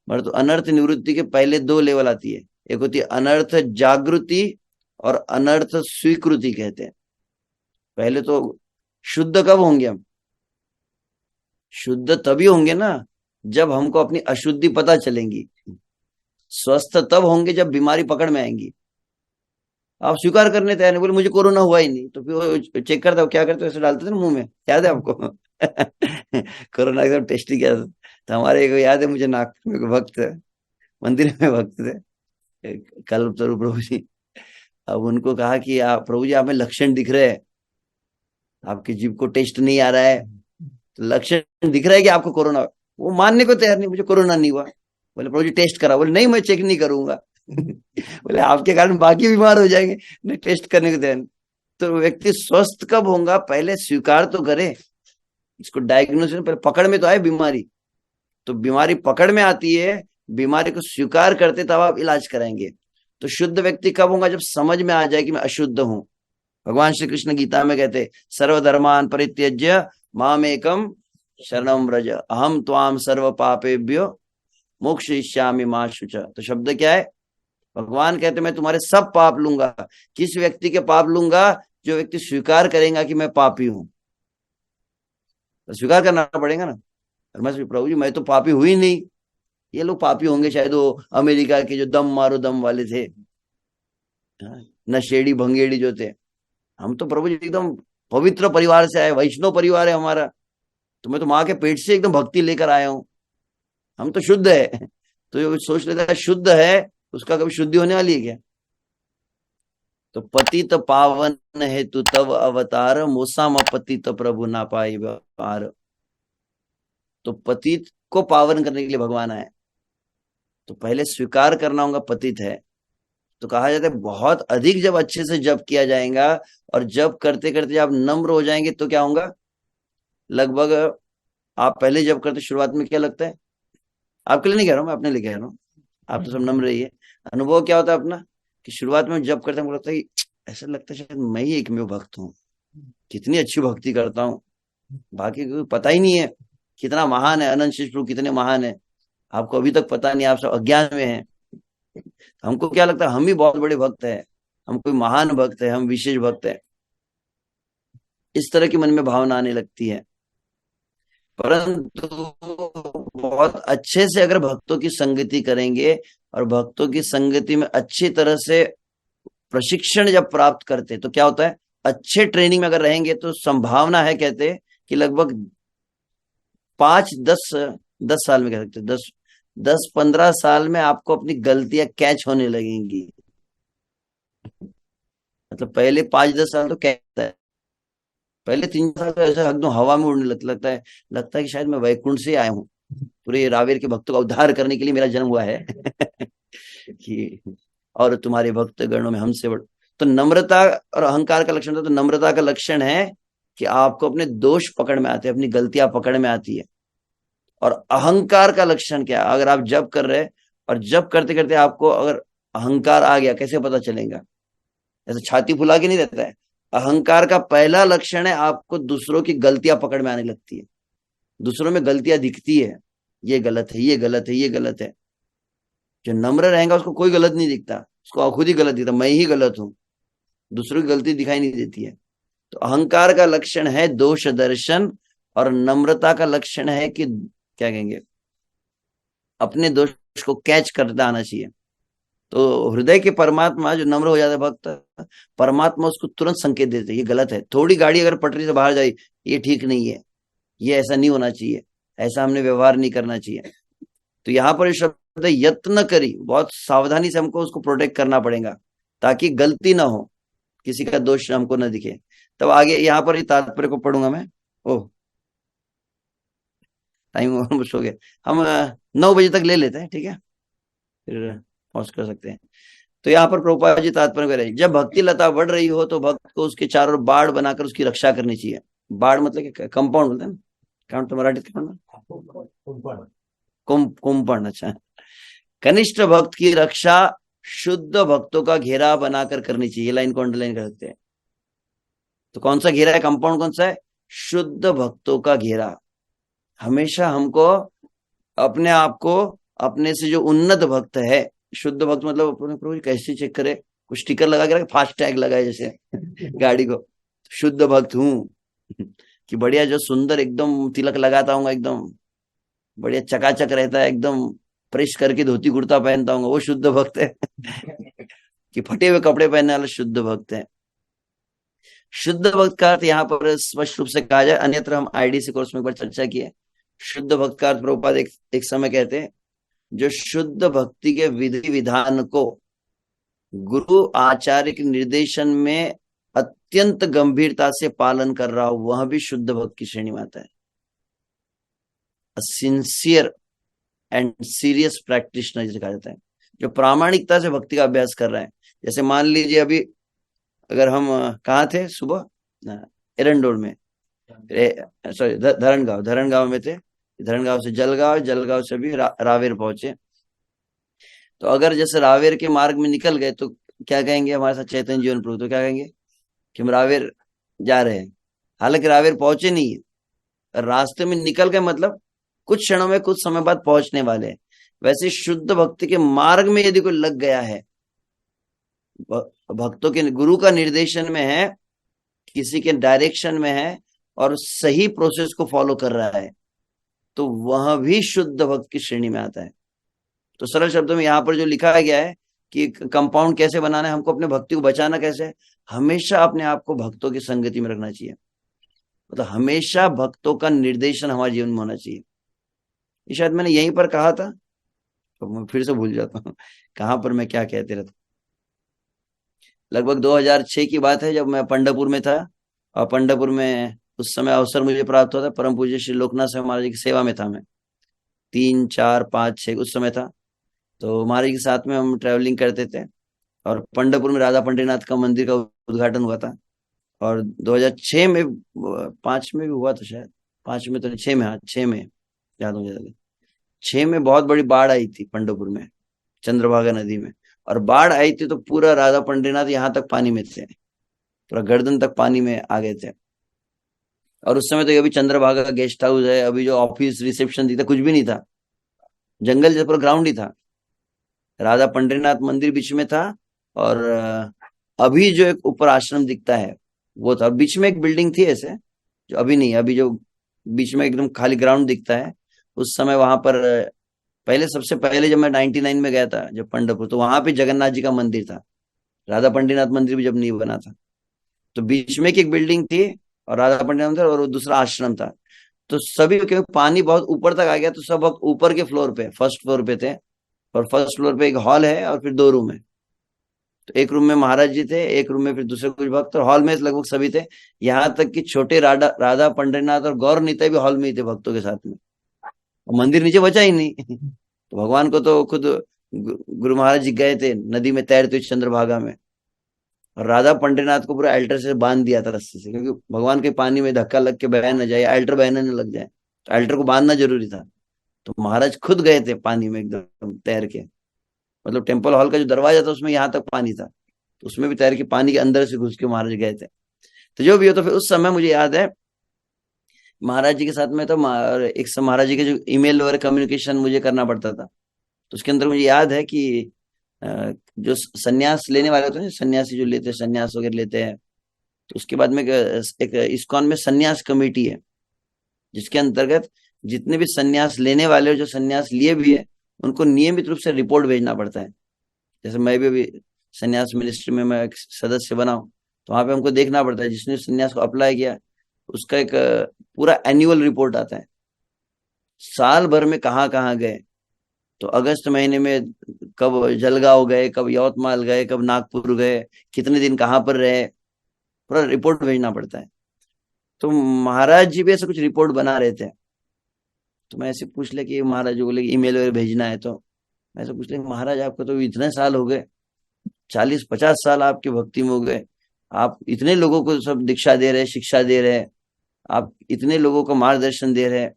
मगर तो अनर्थ निवृत्ति के पहले 2 लेवल आती है, एक होती है अनर्थ जागृति और अनर्थ स्वीकृति कहते हैं। पहले तो शुद्ध कब होंगे हम, शुद्ध तभी होंगे ना जब हमको अपनी अशुद्धि पता चलेंगी। स्वस्थ तब होंगे जब बीमारी पकड़ में आएंगी। आप स्वीकार करने तैयार नहीं, बोले मुझे कोरोना हुआ ही नहीं, तो फिर वो चेक करता हो क्या करते हो, ऐसे डालते थे ना मुंह में, याद है आपको। कोरोना एकदम टेस्टी किया था। तो हमारे एक याद है मुझे, नागपुर में भक्त मंदिर में भक्त थे कल्प स्वरूप प्रभु जी। अब उनको कहा कि आप प्रभु जी आप में लक्षण दिख रहे हैं, आपकी जीभ को टेस्ट नहीं आ रहा है, तो लक्षण दिख रहा है कि आपको कोरोना। वो मानने को तैयार नहीं, मुझे कोरोना नहीं हुआ। बोले प्रभु जी टेस्ट करा, बोले नहीं मैं चेक नहीं करूंगा। बोले आपके कारण बाकी बीमार हो जाएंगे, नहीं टेस्ट करने को तैयार नहीं। तो व्यक्ति स्वस्थ कब होगा, पहले स्वीकार तो करे, इसको डायग्नोसिस पहले पकड़ में तो आए बीमारी। तो बीमारी पकड़ में आती है, बीमारी को स्वीकार करते तब आप इलाज कराएंगे। तो शुद्ध व्यक्ति कब होगा, जब समझ में आ जाए कि मैं अशुद्ध हूं। भगवान श्री कृष्ण गीता में कहते सर्वधर्मान परित्यज्य मामेकम शरणम व्रज अहम त्वाम सर्व पापेभ्यो मोक्षयिष्यामि मा शुच। तो शब्द क्या है, भगवान कहते मैं तुम्हारे सब पाप लूंगा। किस व्यक्ति के पाप लूंगा, जो व्यक्ति स्वीकार करेगा कि मैं पापी हूं। तो स्वीकार करना पड़ेगा ना। और मैं प्रभु जी मैं तो पापी हुई नहीं, ये लोग पापी होंगे शायद, वो अमेरिका के जो दम मारो दम वाले थे, नशेड़ी भंगेड़ी जो थे। हम तो प्रभु जी एकदम पवित्र परिवार से आए, वैष्णव परिवार है हमारा। तो मैं तो माँ के पेट से एकदम भक्ति लेकर आया हूं, हम तो शुद्ध है। तो जो सोच लेता है शुद्ध है, उसका कभी शुद्धि होने वाली है क्या। तो पतित पावन हेतु तव अवतार मोसाम पतित प्रभु ना पाई पार। तो पतित को पावन करने के लिए भगवान आए, तो पहले स्वीकार करना होगा पतित है। तो कहा जाता है बहुत अधिक जब अच्छे से जप किया जाएगा, और जब करते करते जब नम्र हो जाएंगे तो क्या होगा, लगभग आप पहले जब करते शुरुआत में क्या लगता है, आपके लिए नहीं कह रहा हूं मैं, अपने लिए कह रहा हूँ, आप तो सब नम्र रही है। अनुभव क्या होता है अपना, कि शुरुआत में जब करते हैं लगता है ऐसा लगता है शायद मैं ही एकमेव भक्त हूँ, कितनी अच्छी भक्ति करता हूँ, बाकी को पता ही नहीं है कितना महान है, अनंत शिष्य कितने महान है। आपको अभी तक पता नहीं, आप सब अज्ञान में हैं। हमको क्या लगता है हम ही बहुत बड़े भक्त हैं, हम कोई महान भक्त है, हम विशेष भक्त है, इस तरह की मन में भावना आने लगती है। परंतु बहुत अच्छे से अगर भक्तों की संगति करेंगे और भक्तों की संगति में अच्छी तरह से प्रशिक्षण जब प्राप्त करते तो क्या होता है, अच्छे ट्रेनिंग में अगर रहेंगे तो संभावना है, कहते हैं कि लगभग 5-10 10 साल में, कह सकते 10-15 साल में आपको अपनी गलतियां कैच होने लगेंगी। मतलब पहले 5-10 साल तो कैच है, पहले 3 साल तो ऐसा एकदम हवा में उड़ने लगता है कि शायद मैं वैकुंठ से आया हूँ, पूरे रावेर के भक्तों का उद्धार करने के लिए मेरा जन्म हुआ है। कि और तुम्हारे भक्त गणों में हमसे बड़। तो नम्रता और अहंकार का लक्षण था, तो नम्रता का लक्षण है कि आपको अपने दोष पकड़ में आते हैं, अपनी गलतियां पकड़ में आती है। और अहंकार का लक्षण क्या है, अगर आप जप कर रहे और जप करते करते आपको अगर अहंकार आ गया, कैसे पता चलेगा, ऐसे छाती फुला के नहीं रहता है। अहंकार का पहला लक्षण है आपको दूसरों की गलतियां पकड़ में आने लगती है, दूसरों में गलतियां दिखती है, ये गलत है, ये गलत है, ये गलत है। जो नम्र रहेगा उसको कोई गलत नहीं दिखता, उसको खुद ही गलत दिखता, मैं ही गलत हूं, दूसरों की गलती दिखाई नहीं देती है। तो अहंकार का लक्षण है दोष दर्शन, और नम्रता का लक्षण है कि क्या कहेंगे, अपने दोष को कैच करता आना चाहिए। तो हृदय के परमात्मा जो नम्र हो जाता है भक्त, परमात्मा उसको तुरंत संकेत देते, ये गलत है, थोड़ी गाड़ी अगर पटरी से बाहर जाए, ये ठीक नहीं है, ये ऐसा नहीं होना चाहिए, ऐसा हमने व्यवहार नहीं करना चाहिए। तो यहाँ पर शब्द यत्न करी, बहुत सावधानी से हमको उसको प्रोटेक्ट करना पड़ेगा ताकि गलती ना हो, किसी का दोष हमको ना दिखे। तब आगे यहाँ पर तात्पर्य को पढ़ूंगा मैं। ओह, टाइम ऑलमोस्ट हो गया, हम 9 बजे तक ले लेते हैं, ठीक है, फिर पॉज कर सकते हैं। तो यहाँ पर प्रभुपाद जी तात्पर्य कर रहे हैं, जब भक्ति लता बढ़ रही हो तो भक्त को उसके चारों ओर बाड़ बनाकर उसकी रक्षा करनी चाहिए। बाड़ मतलब कि कंपाउंड बोलते हैं ना, काउंट तो मराठी कुंपण, अच्छा। कनिष्ठ भक्त की रक्षा शुद्ध भक्तों का घेरा बनाकर करनी चाहिए, लाइन को अंडरलाइन कर सकते हैं। तो कौन सा घेरा है, कंपाउंड कौन सा है, शुद्ध भक्तों का घेरा। हमेशा हमको अपने आप को, अपने से जो उन्नत भक्त है, शुद्ध भक्त मतलब अपने कैसे चेक करे, कुछ स्टिकर लगा के रखे, फास्ट टैग लगाए जैसे गाड़ी को, शुद्ध भक्त हूं, कि बढ़िया जो सुंदर एकदम तिलक लगाता हूँ, एकदम बढ़िया चकाचक रहता है, एकदम प्रेस करके धोती कुर्ता पहनता हूँ, वो शुद्ध भक्त है। कि फटे हुए कपड़े पहनने वाला शुद्ध भक्त है। शुद्ध भक्त का अर्थ यहाँ पर स्पष्ट रूप से कहा जाए, अन्यत्र हम आईडीसी कोर्स में एक बार चर्चा की है। शुद्ध भक्त का अर्थ प्रभुपाद एक समय कहते हैं, जो शुद्ध भक्ति के विधि विधान को गुरु आचार्य के निर्देशन में अत्यंत गंभीरता से पालन कर रहा हो, वह भी शुद्ध भक्त की श्रेणी में आता है। सिंसियर एंड सीरियस प्रैक्टिशनर जिसे कहा जाता है, जो प्रामाणिकता से भक्ति का अभ्यास कर रहा है। जैसे मान लीजिए अभी अगर हम कहाँ थे सुबह, एरंडोल में, सॉरी धरणगांव में थे, धरणगांव से जलगांव, जलगांव से भी रावेर पहुंचे। तो अगर जैसे रावेर के मार्ग में निकल गए तो क्या कहेंगे हमारे साथ चैतन्य जीवन प्रभु, तो क्या कहेंगे कि हम रावेर जा रहे हैं, हालांकि रावेर पहुंचे नहीं है, रास्ते में निकल गए, मतलब कुछ क्षणों में, कुछ समय बाद पहुंचने वाले हैं। वैसे शुद्ध भक्ति के मार्ग में यदि कोई लग गया है, भक्तों के गुरु का निर्देशन में है, किसी के डायरेक्शन में है और सही प्रोसेस को फॉलो कर रहा है, तो वह भी शुद्ध भक्त की श्रेणी में आता है। तो सरल शब्दों में यहाँ पर जो लिखा गया है कि कंपाउंड कैसे बनाना है, हमको अपने भक्ति को बचाना कैसे है, हमेशा अपने आप को भक्तों की संगति में रखना चाहिए, मतलब हमेशा भक्तों का निर्देशन हमारे जीवन में होना चाहिए। ये शायद मैंने यहीं पर कहा था, तो मैं फिर से भूल जाता हूँ कहाँ पर मैं क्या कहते रहता। लगभग 2006 की बात है, जब मैं पंढरपुर में था, और पंढरपुर में उस समय अवसर मुझे प्राप्त हुआ था, परम पूज्य श्री लोकनाथ से महाराज जी की सेवा में था मैं, 3 4 5 6 उस समय था। तो महाराज के साथ में हम ट्रैवलिंग करते थे, और पंढरपुर में राधा पंडरीनाथ का मंदिर का उद्घाटन हुआ था। और 2006 में, 5 में भी हुआ था शायद, 5 में तो नहीं, 6 में, हाँ 6 में याद हो जाएगा। 6 में बहुत बड़ी बाढ़ आई थी पंढरपुर में, चंद्रभागा नदी में, और बाढ़ आई थी तो पूरा राधा पंडरीनाथ यहाँ तक पानी में थे, पूरा गर्दन तक पानी में आ गए थे। और उस समय तो अभी चंद्रभागा गेस्ट हाउस है, अभी जो ऑफिस रिसेप्शन थी था, कुछ भी नहीं था। जंगल जैसा पूरा ग्राउंड ही था। राधा पंडरीनाथ मंदिर बीच में था। और अभी जो एक ऊपर आश्रम दिखता है वो था। बीच में एक बिल्डिंग थी ऐसे, जो अभी नहीं, अभी जो बीच में एकदम खाली ग्राउंड दिखता है। उस समय वहां पर पहले, सबसे पहले जब मैं 99 में गया था जब पंढरपुर, तो वहां पे जगन्नाथ जी का मंदिर था। राधा पंडरीनाथ मंदिर भी जब नहीं बना था, तो बीच में की एक बिल्डिंग थी और राधा पंडरीनाथ मंदिर, और वो दूसरा आश्रम था। तो सभी, क्योंकि पानी बहुत ऊपर तक आ गया, तो सब वक्त ऊपर के फ्लोर पे, फर्स्ट फ्लोर पे थे। और फर्स्ट फ्लोर पे एक हॉल है और फिर 2 रूम है। तो एक रूम में महाराज जी थे, एक रूम में फिर दूसरे कुछ भक्त, और हॉल में लगभग सभी थे। यहाँ तक कि छोटे राधा राधा पंडरीनाथ और गौर निताई भी हॉल में ही थे भक्तों के साथ में। और मंदिर नीचे बचा ही नहीं। तो भगवान को तो खुद गुरु महाराज जी गए थे नदी में तैरते हुए चंद्रभागा में, और राधा पंडरीनाथ को पूरा अल्टर से बांध दिया था रस्सी से, क्योंकि भगवान के पानी में धक्का लग के बह न जाए, अल्टर बहने न लग जाए, तो अल्टर को बांधना जरूरी था। तो महाराज खुद गए थे पानी में एकदम तैर के। मतलब टेम्पल हॉल का जो दरवाजा था उसमें यहाँ तक पानी था, तो उसमें भी तैर के पानी के अंदर से घुस के महाराज गए थे। तो जो भी हो, तो फिर उस समय मुझे याद है महाराज जी के साथ में, तो एक समय महाराज जी के जो ईमेल वगैरह कम्युनिकेशन मुझे करना पड़ता था, तो उसके अंदर मुझे याद है कि जो संन्यास लेने वाले होते हैं, सन्यासी जो लेते हैं, संन्यास वगैरह लेते हैं, तो उसके बाद में एक इस्कॉन में संन्यास कमेटी है, जिसके अंतर्गत जितने भी संन्यास लेने वाले हो, जो संन्यास लिए भी है, उनको नियमित रूप से रिपोर्ट भेजना पड़ता है। जैसे मैं भी अभी संन्यास मिनिस्ट्री में मैं एक सदस्य बना हूं, तो वहां पे हमको देखना पड़ता है जिसने संन्यास को अप्लाई किया, उसका एक पूरा एनुअल रिपोर्ट आता है, साल भर में कहाँ कहाँ गए। तो अगस्त महीने में कब जलगांव गए, कब यवतमाल गए, कब नागपुर गए, कितने दिन कहाँ पर रहे, पूरा रिपोर्ट भेजना पड़ता है। तो महाराज जी भी ऐसे कुछ रिपोर्ट बना रहे थे। तो मैं ऐसे पूछ ले कि महाराज जी बोले ईमेल वगैरह भेजना है, तो मैं ऐसे पूछ ले महाराज आपको तो इतने साल हो गए, 40-50 साल आपकी भक्ति में हो गए, आप इतने लोगों को सब दीक्षा दे रहे हैं, शिक्षा दे रहे हैं, आप इतने लोगों को मार्गदर्शन दे रहे हैं,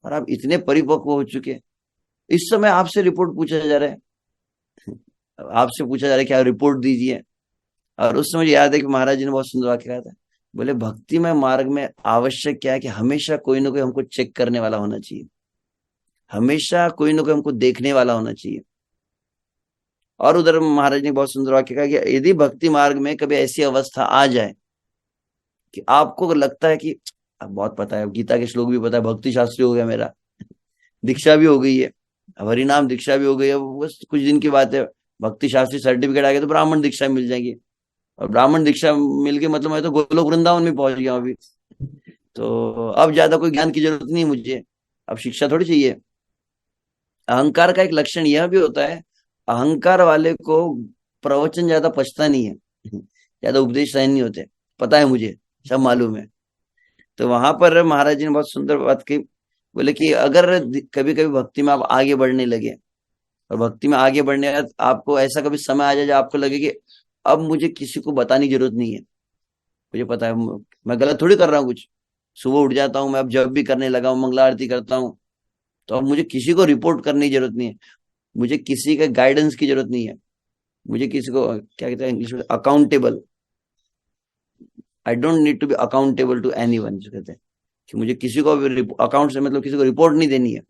और आप इतने परिपक्व हो चुके, इस समय आपसे रिपोर्ट पूछा जा रहा है। आपसे पूछा जा रहा है कि आप रिपोर्ट दीजिए। और उस समय याद है कि महाराज जी ने बहुत सुंदर वाक्य कहा था। बोले भक्ति में मार्ग में आवश्यक क्या है कि हमेशा कोई ना कोई हमको चेक करने वाला होना चाहिए, हमेशा कोई ना कोई हमको देखने वाला होना चाहिए। और उधर महाराज ने बहुत सुंदर वाक्य कहा कि यदि भक्ति मार्ग में कभी ऐसी अवस्था आ जाए कि आपको लगता है कि अब बहुत पता है, गीता के श्लोक भी पता है, भक्ति शास्त्री हो गया मेरा, दीक्षा भी हो गई है, अब हरिनाम दीक्षा भी हो गई है, बस कुछ दिन की बात है, भक्ति शास्त्री सर्टिफिकेट आ गया तो ब्राह्मण दीक्षा मिल जाएगी। और ब्राह्मण दीक्षा मिल के मतलब मैं तो गोलोक वृंदावन में पहुंच गया हूं अभी। तो अब ज्यादा कोई ज्ञान की जरूरत नहीं मुझे, अब शिक्षा थोड़ी चाहिए। अहंकार का एक लक्षण यह भी होता है, अहंकार वाले को प्रवचन ज्यादा पचता नहीं है, ज्यादा उपदेश सहन नहीं होते, पता है मुझे, सब मालूम है। तो वहां पर महाराज जी ने बहुत सुंदर बात की। बोले कि अगर कभी कभी भक्ति में आप आगे बढ़ने लगे, और भक्ति में आगे बढ़ने का आपको ऐसा कभी समय आ जाए जब आपको लगे कि अब मुझे किसी को बताने की जरूरत नहीं है, मुझे पता है मैं गलत थोड़ी कर रहा हूँ कुछ, सुबह उठ जाता हूँ मैं, अब जब भी करने लगा हूँ, मंगला आरती करता हूँ, तो अब मुझे किसी को रिपोर्ट करने की जरूरत नहीं है, मुझे किसी का गाइडेंस की जरूरत नहीं है, मुझे किसी को क्या कहते हैं इंग्लिश में, accountable, I don't need to be accountable to any one, जो कहते हैं कि मुझे किसी को अकाउंट से मतलब किसी को रिपोर्ट नहीं देनी है।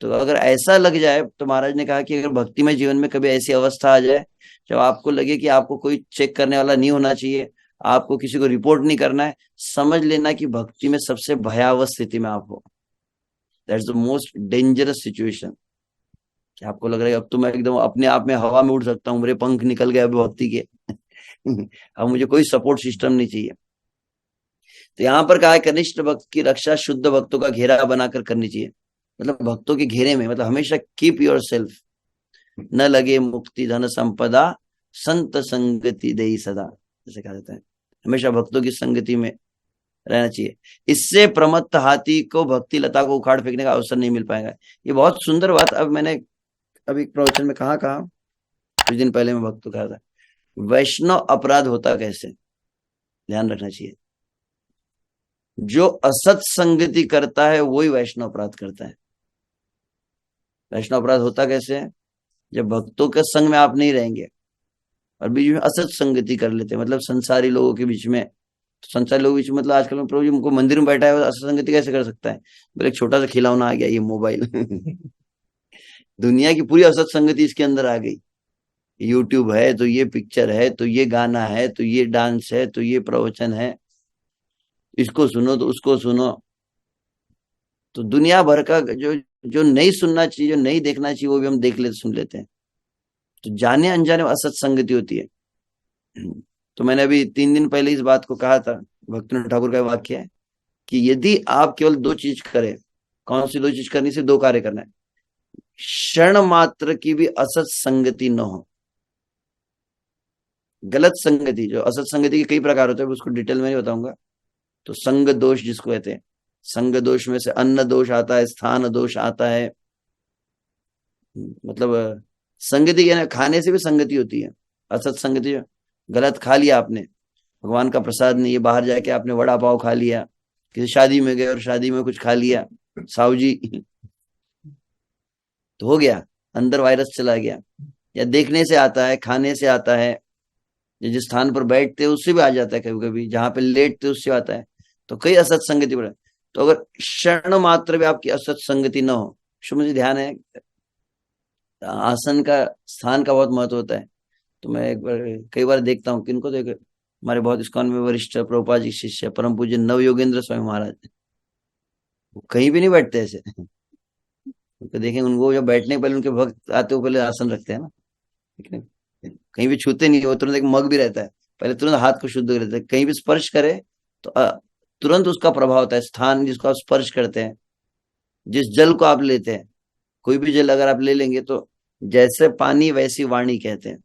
तो अगर ऐसा लग जाए, तो महाराज ने कहा कि अगर भक्तिमय जीवन में कभी ऐसी अवस्था आ जाए जब आपको लगे कि आपको कोई चेक करने वाला नहीं होना चाहिए, आपको किसी को रिपोर्ट नहीं करना है, समझ लेना कि भक्ति में सबसे भयावह स्थिति में आप हो। That's the most dangerous situation, कि आपको लग रहा है अब तो मैं एकदम अपने आप में हवा में उड़ सकता हूँ, मेरे पंख निकल गए अभी भक्ति के। अब मुझे कोई सपोर्ट सिस्टम नहीं चाहिए। तो यहाँ पर कहा है कनिष्ठ भक्त की रक्षा शुद्ध भक्तों का घेरा बनाकर करनी चाहिए। मतलब भक्तों के घेरे में, मतलब हमेशा कीप योर सेल्फ, न लगे मुक्ति धन संपदा, संत संगति देई सदा, जैसे कहा जाता है, हमेशा भक्तों की संगति में रहना चाहिए। इससे प्रमत्त हाथी को भक्ति लता को उखाड़ फेंकने का अवसर नहीं मिल पाएगा। ये बहुत सुंदर बात अब मैंने अभी प्रवचन में कहा कुछ दिन पहले मैं भक्त को कहा था, वैष्णव अपराध होता कैसे, ध्यान रखना चाहिए। जो असत संगति करता है वही वैष्णव अपराध करता है। वैष्णव अपराध होता कैसे है, जब भक्तों के संग में आप नहीं रहेंगे और बीच में असत संगति कर लेते हैं, मतलब संसारी लोगों के बीच में। तो संसारी लोगों के बीच में मतलब आजकल में प्रभु जी उनको मंदिर में बैठा है, असत संगति कैसे कर सकता है, बोले एक छोटा सा खिलौना आ गया ये मोबाइल। दुनिया की पूरी असत संगति इसके अंदर आ गई। यूट्यूब है तो ये पिक्चर है, तो ये गाना है, तो ये डांस है, तो ये प्रवचन है, इसको सुनो तो उसको सुनो। तो दुनिया भर का जो जो नहीं सुनना चाहिए, जो नहीं देखना चाहिए, वो भी हम देख लेते, सुन लेते हैं। तो जाने अनजाने में असत संगति होती है। तो मैंने अभी 3 दिन पहले इस बात को कहा था, भक्तिनाथ ठाकुर का वाक्य है कि यदि आप केवल 2 चीज करें, कौन सी 2 चीज करनी, से 2 कार्य करना है। क्षण मात्र की भी असत संगति न हो। गलत संगति, जो असत संगति के कई प्रकार होते हैं, उसको डिटेल में नहीं बताऊंगा। तो संग दोष जिसको कहते हैं, संग दोष में से अन्न दोष आता है, स्थान दोष आता है। मतलब संगति यानी खाने से भी संगति होती है। असत संगति, गलत खा लिया आपने, भगवान का प्रसाद नहीं, ये बाहर जाके आपने वड़ा पाव खा लिया, किसी शादी में गए और शादी में कुछ खा लिया, साहू जी, तो हो गया, अंदर वायरस चला गया। या देखने से आता है, खाने से आता है, जिस स्थान पर बैठते उससे भी आ जाता है, कभी कभी जहां पे लेटते उससे आता है। तो कई असत संगति पड़े। तो अगर क्षण मात्र भी आपकी असत संगति न हो, मुझे ध्यान है आसन का, स्थान का बहुत महत्व होता है। तो मैं एक बार, कई बार देखता हूँ किनको, तो हमारे बहुत इस्कॉन में वरिष्ठ प्रभुपाद जी शिष्य परम पूज्य नव योगेंद्र स्वामी महाराज, वो कहीं भी नहीं बैठते ऐसे। तो देखें उनको, जब बैठने के पहले उनके भक्त आते हो, पहले आसन रखते हैं ना, लेकिन कहीं भी छूते नहीं, वो तुरंत एक मग भी रहता है, पहले तुरंत हाथ को शुद्ध रहता है, कहीं भी स्पर्श करे तो तुरंत उसका प्रभाव होता है। स्थान जिसको आप स्पर्श करते हैं, जिस जल को आप लेते हैं, कोई भी जल अगर आप ले लेंगे तो जैसे पानी वैसी वाणी कहते हैं।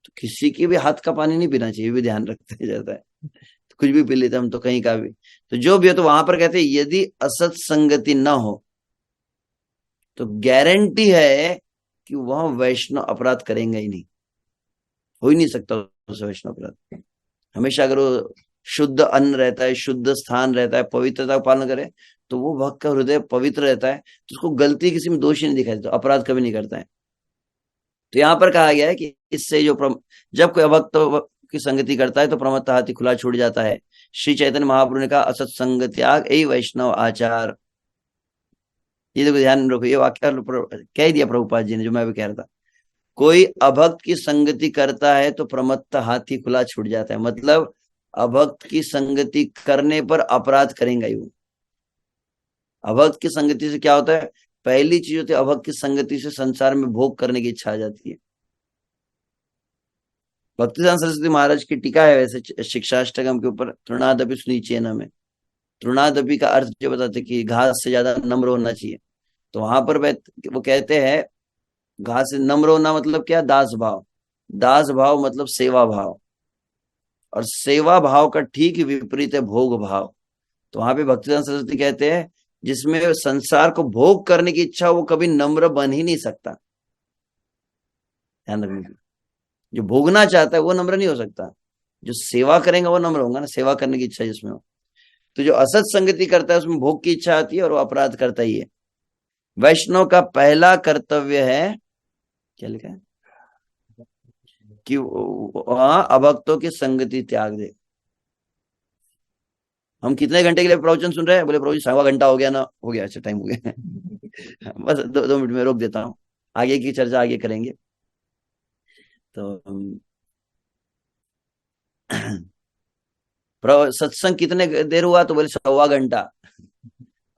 तो किसी की भी हाथ का पानी नहीं पीना चाहिए, भी ध्यान रखते जाता है। तो कुछ भी पी लेते हम तो, कहीं का भी, तो जो भी हो। तो वहां पर कहते हैं यदि असत संगति ना हो तो गारंटी है कि वह वैष्णव अपराध करेंगे ही नहीं, हो ही नहीं सकता उसे वैष्णव अपराध। हमेशा अगर वो शुद्ध अन्न रहता है, शुद्ध स्थान रहता है, पवित्रता का पालन करे, तो वो भक्त का हृदय पवित्र रहता है, तो उसको गलती किसी में दोष ही नहीं दिखाई देता, अपराध कभी नहीं करता है। तो यहाँ पर कहा गया है कि इससे जो जब कोई अभक्त की संगति करता है तो प्रमत्त हाथी खुला छूट जाता है। श्री चैतन्य महाप्रभु ने कहा असत संग त्याग यही वैष्णव आचार। ये देखो ध्यान रखो, ये वाक्य कह दिया प्रभुपाद जी ने, जो मैं भी कह रहा था। कोई अभक्त की संगति करता है तो प्रमत्त हाथी खुला छूट जाता है, मतलब अभक्त की संगति करने पर अपराध करेंगे ही वो। अभक्त की संगति से क्या होता है, पहली चीज होती है, अभक्त की संगति से संसार में भोग करने की इच्छा आ जाती है। भक्तिदान सरस्वती महाराज की टीका है वैसे शिक्षाष्टकम के ऊपर, तृणादपि सुनीचेन में। तृणादपि का अर्थ जो बताते कि घास से ज्यादा नम्र होना चाहिए। तो वहां पर वो कहते हैं घास से नम्र होना मतलब क्या, दास भाव। दास भाव मतलब सेवा भाव, और सेवा भाव का ठीक विपरीत है भोग भाव। तो वहां पे भक्तिदान सरस्वती कहते हैं जिसमें संसार को भोग करने की इच्छा, वो कभी नम्र बन ही नहीं सकता। ध्यान रखना, जो भोगना चाहता है वो नम्र नहीं हो सकता, जो सेवा करेंगे वो नम्र होगा ना, सेवा करने की इच्छा जिसमें हो। तो जो असत संगति करता है उसमें भोग की इच्छा आती है और वो अपराध करता ही है। वैष्णव का पहला कर्तव्य है, क्या लिखा है, कि वहां अभक्तों की संगति त्याग दे। हम कितने घंटे के लिए प्रवचन सुन रहे हैं, बोले प्रभु जी 1.25 घंटा हो गया ना, हो गया, अच्छा टाइम हो गया। बस 2 मिनट में रोक देता हूँ, आगे की चर्चा आगे करेंगे। तो सत्संग कितने देर हुआ, तो बोले 1.25 घंटा।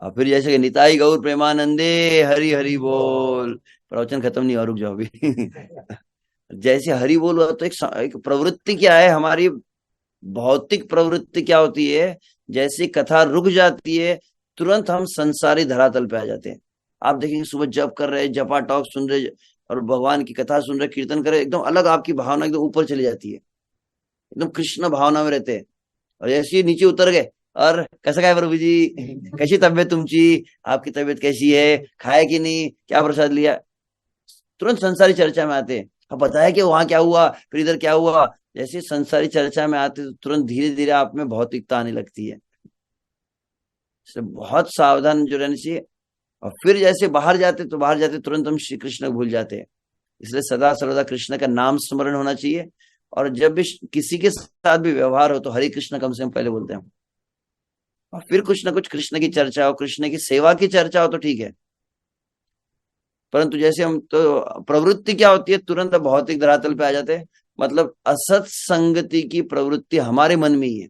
और फिर जैसे कि निताई गौर प्रेमानंदे हरि हरि बोल, प्रवचन खत्म नहीं हुआ, रुक जाओ अभी। जैसे हरि बोल हुआ तो एक प्रवृत्ति क्या है हमारी, भौतिक प्रवृत्ति क्या होती है, जैसी कथा रुक जाती है तुरंत हम संसारी धरातल पे आ जाते हैं। आप देखेंगे सुबह जप कर रहे, जपा टॉक सुन रहे और भगवान की कथा सुन रहे, कीर्तन कर रहे, एकदम अलग आपकी भावना एकदम ऊपर चली जाती है, एकदम कृष्ण भावना में रहते हैं। और जैसे ही नीचे उतर गए, और कैसा काय प्रभु जी, कैसी तबीयत तुमची, आपकी तबीयत कैसी है, खाया कि नहीं, क्या प्रसाद लिया, तुरंत संसारी चर्चा में आते हैं। अब बताया कि वहां क्या हुआ, फिर इधर क्या हुआ। जैसे संसारी चर्चा में आते तो तुरंत धीरे धीरे आप में भौतिकता आने लगती है। इसलिए बहुत सावधान जो रहना चाहिए। और फिर जैसे बाहर जाते तो बाहर जाते तुरंत हम श्री कृष्ण को भूल जाते हैं। इसलिए सदा सर्वदा कृष्ण का नाम स्मरण होना चाहिए। और जब भी किसी के साथ भी व्यवहार हो तो हरे कृष्ण कम से कम पहले बोलते हैं। और फिर कुछ ना कुछ कृष्ण की चर्चा हो, कृष्ण की सेवा की चर्चा हो तो ठीक है। परंतु जैसे हम तो प्रवृत्ति क्या होती है, तुरंत भौतिक धरातल पे आ जाते हैं। मतलब असत संगति की प्रवृत्ति हमारे मन में ही है।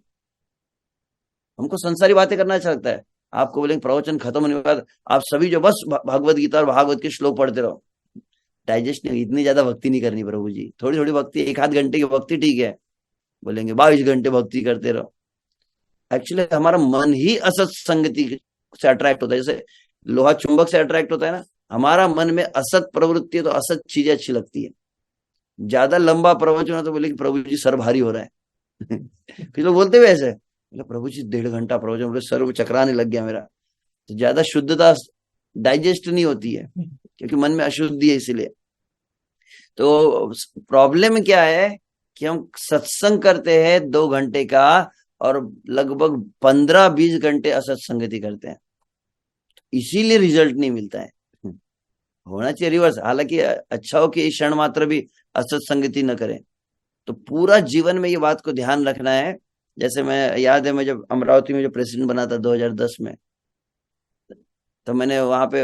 हमको संसारी बातें करना अच्छा लगता है। आपको बोलेंगे प्रवचन खत्म होने के बाद आप सभी जो बस भागवत गीता और भागवत के श्लोक पढ़ते रहो, डाइजेस्ट नहीं, इतनी ज्यादा भक्ति नहीं करनी प्रभु जी, थोड़ी थोड़ी भक्ति, एक आध घंटे की भक्ति ठीक है। बोलेंगे 22 घंटे भक्ति करते रहो। एक्चुअली हमारा मन ही असत संगति से अट्रैक्ट होता है। जैसे लोहा चुंबक से अट्रैक्ट होता है ना, हमारा मन में असत प्रवृत्ति है तो असत चीजें अच्छी लगती है। ज्यादा लंबा प्रवचन हो तो बोले कि प्रभु जी सर भारी हो रहा है। कुछ लोग बोलते हुए ऐसे, बोले प्रभु जी 1.5 घंटा प्रवचन, बोले सर चकराने लग गया मेरा। तो ज्यादा शुद्धता डाइजेस्ट नहीं होती है, क्योंकि मन में अशुद्धि है इसीलिए। तो प्रॉब्लम क्या है कि हम सत्संग करते हैं 2 घंटे का और लगभग 15-20 घंटे असत संगति करते हैं, इसीलिए रिजल्ट नहीं मिलता है। होना चाहिए रिवर्स। हालांकि अच्छा हो कि इस क्षण मात्र भी असत संगति न करें। तो पूरा जीवन में ये बात को ध्यान रखना है। जैसे मैं याद है, मैं जब अमरावती में जो प्रेसिडेंट बना था 2010 में, तो मैंने वहां पे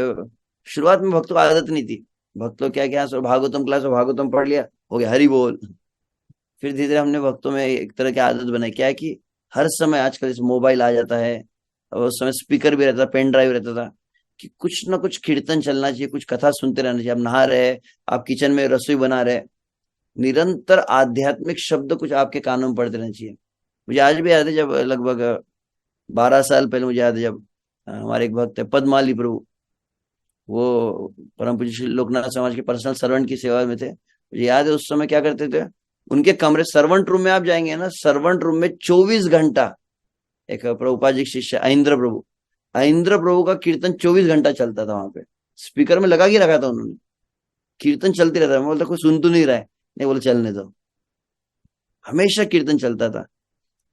शुरुआत में भक्तों को आदत नहीं थी। भक्त लोग क्या क्या भागवतम क्लास में भागवतम पढ़ लिया, हो गया हरि बोल। फिर धीरे धीरे हमने भक्तों में एक तरह की आदत बनाई, क्या है कि हर समय आजकल इस मोबाइल आ जाता है, और उस समय स्पीकर भी रहता था, पेन ड्राइव रहता था, कि कुछ ना कुछ कीर्तन चलना चाहिए, कुछ कथा सुनते रहना चाहिए। आप नहा रहे, आप किचन में रसोई बना रहे, निरंतर आध्यात्मिक शब्द कुछ आपके कानों में पड़ते रहना चाहिए। मुझे आज भी याद है, जब लगभग 12 साल पहले, मुझे याद है जब हमारे एक भक्त है पद्माली प्रभु, वो परम पूज्य श्री लोकनाथ समाज के पर्सनल सर्वेंट की सेवा में थे। मुझे याद है उस समय क्या करते थे, उनके कमरे सर्वेंट रूम में आप जाएंगे ना, सर्वेंट रूम में 24 घंटा, एक प्रभुपाद जी के शिष्य ऐन्द्र प्रभु, ऐन्द्र प्रभु का कीर्तन 24 घंटा चलता था वहां पे। स्पीकर में लगा के रखा था उन्होंने, कीर्तन चलती रहता है। मैं बोलता कोई सुन तो नहीं रहा है, नहीं बोले चलने दो, हमेशा कीर्तन चलता था।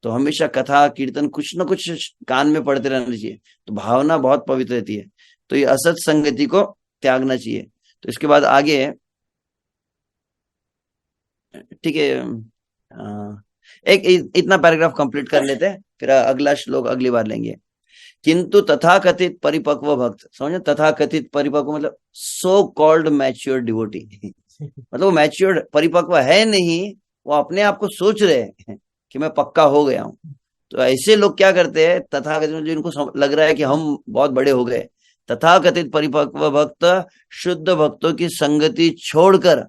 तो हमेशा कथा कीर्तन कुछ ना कुछ कान में पड़ते रहना चाहिए, तो भावना बहुत पवित्र रहती है। तो ये असत संगति को त्यागना चाहिए। तो इसके बाद आगे, ठीक है, एक इतना पैराग्राफ कंप्लीट कर लेते हैं, फिर अगला श्लोक अगली बार लेंगे। किंतु तथाकथित परिपक्व भक्त, समझे, तथाकथित परिपक्व मतलब सो कॉल्ड मैच्योर डिवोटी। मतलब वो मैच्योर परिपक्व है नहीं, वो अपने आप को सोच रहे हैं कि मैं पक्का हो गया हूं। तो ऐसे लोग क्या करते हैं, तथाकथित जो इनको लग रहा है कि हम बहुत बड़े हो गए, तथाकथित परिपक्व भक्त शुद्ध भक्तों की संगति छोड़कर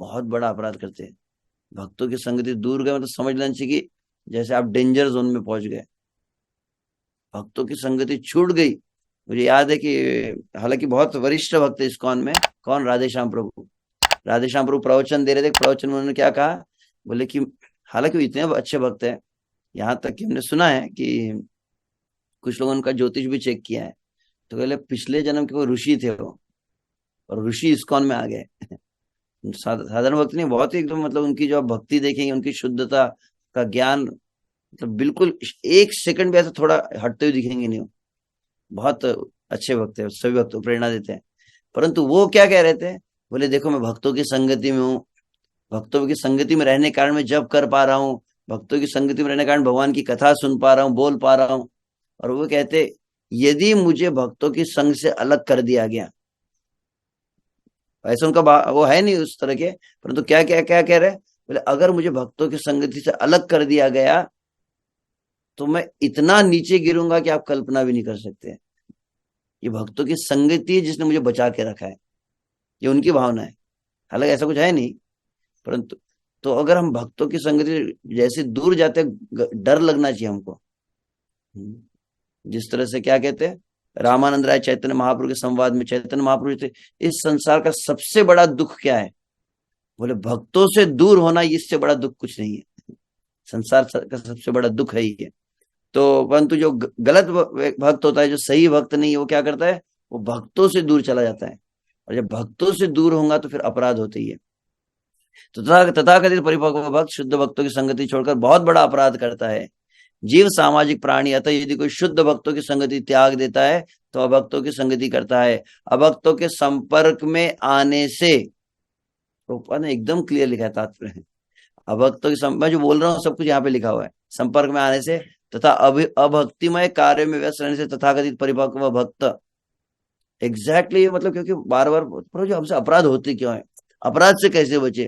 बहुत बड़ा अपराध करते हैं। भक्तों की संगति दूर गए मतलब समझ लेना चाहिए कि जैसे आप डेंजर जोन में पहुंच गए, भक्तों की संगति छूट गई। मुझे याद है कि हालांकि बहुत वरिष्ठ भक्त है इस्कॉन में, कौन, राधे श्याम प्रभु। राधे श्याम प्रभु प्रवचन दे रहे थे, प्रवचन में उन्होंने क्या कहा, बोले कि हालांकि वो इतने अच्छे भक्त हैं, यहाँ तक कि हमने सुना है कि कुछ लोगों ने उनका ज्योतिष भी चेक किया है, तो बोले पिछले जन्म के वो ऋषि थे वो, और ऋषि इस्कॉन में आ गए। साधारण भक्त नहीं, बहुत ही एकदम, मतलब उनकी जो आप भक्ति देखेंगे, उनकी शुद्धता का ज्ञान, मतलब बिल्कुल एक सेकंड भी ऐसा थोड़ा हटते हुए दिखेंगे नहीं। बहुत अच्छे भक्त है, सभी भक्तों को प्रेरणा देते हैं। परंतु वो क्या कह रहे थे, बोले देखो मैं भक्तों की संगति में हूँ, भक्तों की संगति में रहने के कारण मैं जप कर पा रहा हूँ, भक्तों की संगति में रहने के कारण भगवान की कथा सुन पा रहा हूँ, बोल पा रहा हूँ। और वो कहते यदि मुझे भक्तों की संग से अलग कर दिया गया, ऐसा उनका वो है नहीं उस तरह के, परंतु क्या क्या क्या कह रहे, बोले अगर मुझे भक्तों की संगति से अलग कर दिया गया तो मैं इतना नीचे गिरूंगा कि आप कल्पना भी नहीं कर सकते। ये भक्तों की संगति है जिसने मुझे बचा के रखा है, ये उनकी भावना है। हालांकि ऐसा कुछ है नहीं, परंतु तो अगर हम भक्तों की संगति जैसे दूर जाते, डर लगना चाहिए हमको। जिस तरह से क्या कहते हैं, रामानंद राय चैतन्य महाप्रभु के संवाद में चैतन्य महाप्रभु थे, इस संसार का सबसे बड़ा दुख क्या है, बोले भक्तों से दूर होना, इससे बड़ा दुख कुछ नहीं है। संसार का सबसे बड़ा दुख है ये। तो परंतु जो गलत भक्त होता है, जो सही भक्त नहीं है, वो क्या करता है, वो भक्तों से दूर चला जाता है। और जब भक्तों से दूर होगा तो फिर अपराध होते ही है। तो तथाकथित परिपक्व भक्त शुद्ध भक्तों की संगति छोड़कर बहुत बड़ा अपराध करता है। जीव सामाजिक प्राणी, अतः यदि कोई शुद्ध भक्तों की संगति त्याग देता है तो अभक्तों की संगति करता है। अभक्तों के संपर्क में आने से, तो एकदम क्लियर लिखा है तात्पर्य, अभक्तों की मैं जो बोल रहा हूँ सब कुछ यहाँ पे लिखा हुआ है, संपर्क में आने से तथा अभक्तिमय कार्य में व्यस्त रहने से तथाकथित परिपक्व भक्त एग्जैक्टली मतलब क्योंकि बार बार प्रभु जी हमसे अपराध होते क्यों है, अपराध से कैसे बचे।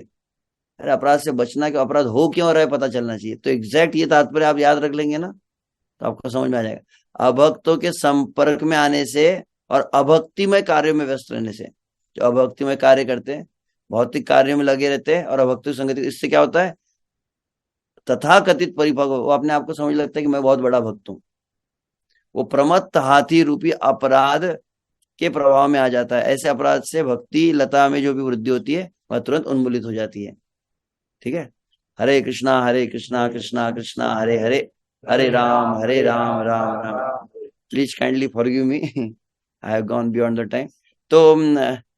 अरे अपराध से बचना क्यों, अपराध हो क्यों रहा है पता चलना चाहिए। तो एग्जैक्ट ये तात्पर्य आप याद रख लेंगे ना तो आपको समझ में आ जाएगा। अभक्तों के संपर्क में आने से और अभक्तिमय कार्यों में व्यस्त रहने से, जो अभक्तिमय कार्य करते हैं, भौतिक कार्यों में लगे रहते हैं और अभक्ति संगति, इससे क्या होता है, तथा कथित परिपक्व, वो अपने आप को समझ लगता है कि मैं बहुत बड़ा भक्त हूँ। वो प्रमत्त हाथी रूपी अपराध के प्रभाव में आ जाता है। ऐसे अपराध से भक्ति लता में जो भी वृद्धि होती है वह तुरंत उन्मूलित हो जाती है। ठीक है। Hare Krishna Krishna Krishna Hare Hare, Hare Ram Ram Ram. Please kindly forgive me, I have gone beyond the time. तो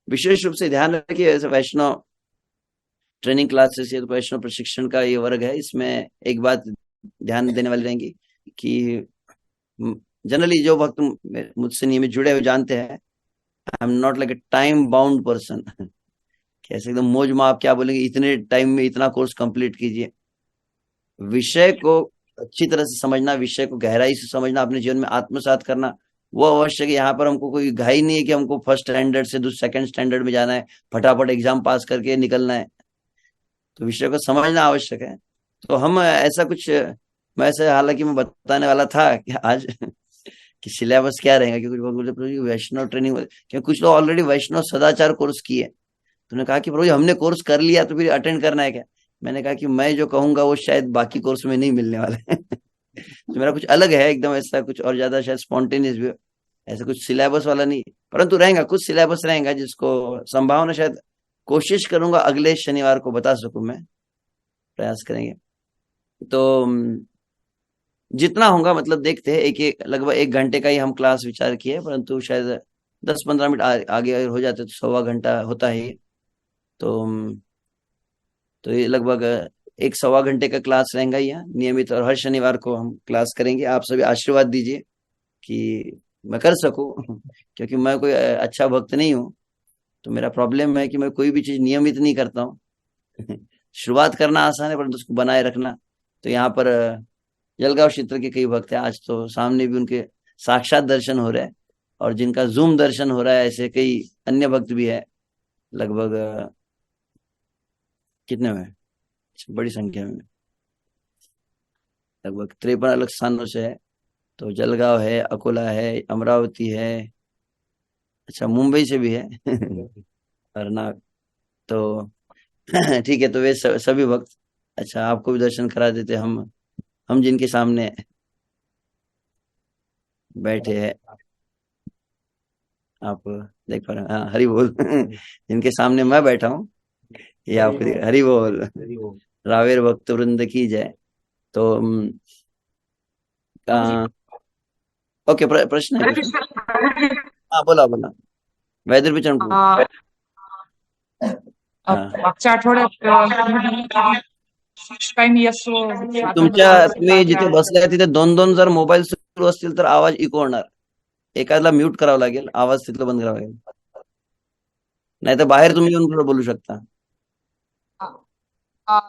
विशेष रूप से ध्यान रखिए, ऐसे वैष्णव ट्रेनिंग क्लासेस, ये तो वैष्णव प्रशिक्षण का ये वर्ग है, इसमें एक बात ध्यान देने वाली रहेंगी कि जनरली जो भक्त मुझसे नियमित जुड़े हुए जानते हैं, I am not like a time bound person. कैसे एकदम मौज में आप क्या बोलेंगे, इतने टाइम में इतना कोर्स कंप्लीट कीजिए। विषय को अच्छी तरह से समझना, विषय को गहराई से समझना, अपने जीवन में आत्मसात करना, वो आवश्यक है। यहाँ पर हमको कोई घाई नहीं है कि हमको फर्स्ट स्टैंडर्ड से दूसरे सेकंड स्टैंडर्ड में जाना है, फटाफट एग्जाम पास करके निकलना है। तो विषय को समझना आवश्यक है। तो हम ऐसा कुछ, मैं ऐसे हालांकि मैं बताने वाला था कि आज कि सिलेबस क्या रहेगा, क्योंकि कुछ लोग बोलते प्रभु जी वैष्णव ट्रेनिंग, क्योंकि कुछ लोग ऑलरेडी वैष्णव सदाचार कोर्स किए। तो उन्होंने कहा कि प्रभु जी हमने कोर्स कर लिया तो फिर अटेंड करना है क्या। मैंने कहा कि मैं जो कहूंगा वो शायद बाकी कोर्स में नहीं मिलने वाला है। तो मेरा कुछ अलग है एकदम, ऐसा कुछ और ज्यादा शायद स्पॉन्टेनियस भी, ऐसा कुछ सिलेबस वाला नहीं। परंतु रहेगा, कुछ सिलेबस रहेगा जिसको संभावना शायद कोशिश करूंगा अगले शनिवार को बता सकूं मैं, प्रयास करेंगे। तो जितना होगा मतलब देखते हैं, एक एक लगभग 1 घंटे का ही हम क्लास विचार किए, परंतु शायद 10-15 मिनट आगे हो जाते तो सवा घंटा होता है ये। तो तो ये लगभग एक सवा घंटे का क्लास रहेगा यहाँ नियमित, और हर शनिवार को हम क्लास करेंगे। आप सभी आशीर्वाद दीजिए कि मैं कर सकूं, क्योंकि मैं कोई अच्छा भक्त नहीं हूँ। तो मेरा प्रॉब्लम है कि मैं कोई भी चीज नियमित नहीं करता हूँ। शुरुआत करना आसान है परंतु उसको बनाए रखना। तो यहाँ पर जलगांव क्षेत्र के कई भक्त हैं, आज तो सामने भी उनके साक्षात दर्शन हो रहे हैं, और जिनका जूम दर्शन हो रहा है, ऐसे कई अन्य भक्त भी है। लगभग कितने में, बड़ी संख्या में, लगभग 53 अलग स्थानों से है। तो जलगांव है, अकोला है, अमरावती है, अच्छा मुंबई से भी है। कर्नाटक। तो ठीक है, तो वे सभी भक्त, अच्छा आपको भी दर्शन करा देते हम जिनके सामने बैठे हैं, आप देख पा रहे हैं, हाँ हरि बोल। जिनके सामने मैं बैठा हूँ ये आपको हरि बोल। रावेर भक्त वृंद की जय। तो ओके, प्रश्न है कुछ। हाँ बोला बोला, वैदर भी चंपू। हाँ मागच्या आठवड्यात फर्स्ट टाइम यस स्वातंत्र्य तुमच्या, दिवस तुम्ही साजरा जिथे बसलाय तिथे दोन दोन जर मोबाईल सुरू असतील तर आवाज इको होणार, एखाद्याला म्यूट करावं लागेल, आवाज तिथलं बंद करावा लागेल, नाही तर बाहेर तुम्ही येऊन थोडं बोलू शकता।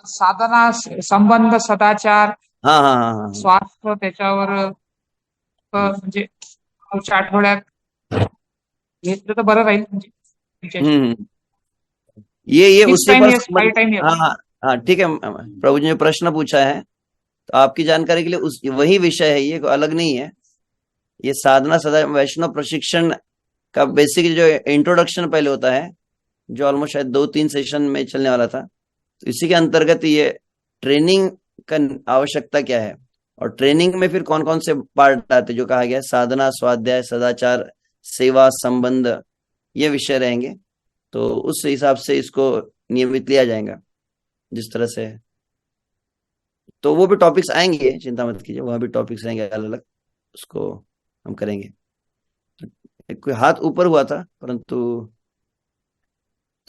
साधना संबंध सदाचार हाँ हाँ हाँ हाँ हाँ। स्वार्थ त्याच्यावर म्हणजे पुढच्या आठवड्यात घेतलं तर बरं राहील म्हणजे तुमच्याशी. हम्म। ये किस उसी टाइम पर ये बाय संबंध, टाइम ये हाँ हाँ हाँ ठीक है। प्रभु जी ने प्रश्न पूछा है तो आपकी जानकारी के लिए उस वही विषय है, ये कोई अलग नहीं है। ये साधना सदा वैष्णव प्रशिक्षण का बेसिक जो इंट्रोडक्शन पहले होता है, जो ऑलमोस्ट शायद 2-3 सेशन में चलने वाला था, तो इसी के अंतर्गत ये ट्रेनिंग का आवश्यकता क्या है, और ट्रेनिंग में फिर कौन कौन से पार्ट आते हैं, जो कहा गया है, साधना, स्वाध्याय, सदाचार, सेवा, संबंध, ये विषय रहेंगे। तो उस हिसाब से इसको नियमित लिया जाएगा जिस तरह से है। तो वो भी टॉपिक्स आएंगे, चिंता मत कीजिए, वहां भी टॉपिक्स रहेंगे अलग अलग, उसको हम करेंगे। कोई हाथ ऊपर हुआ था परंतु,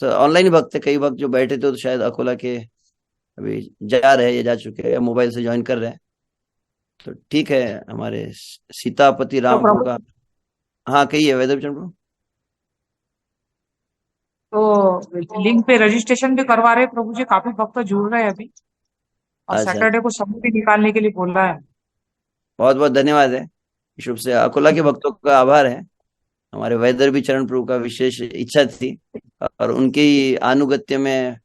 तो ऑनलाइन ही भक्त थे, कई भक्त जो बैठे थे तो शायद अकोला के अभी जा रहे हैं या जा चुके हैं या मोबाइल से ज्वाइन कर रहे हैं। तो ठीक है, हमारे सीतापति तो रामपुर प्रभु का। हाँ कही है वेदर चंद्र। तो लिंक पे रजिस्ट्रेशन भी करवा रहे हैं प्रभु जी, काफी भक्त जुड़ रहे हैं अभी, और अच्छा, सैटरडे को समय भी निकालने के लिए बोल रहा है। बहुत बहुत धन्यवाद है। शुभ से अकोला के भक्तों का आभार है। हमारे वैदर भी चरण प्रभु का विशेष इच्छा थी, और उनकी आनुगत्य में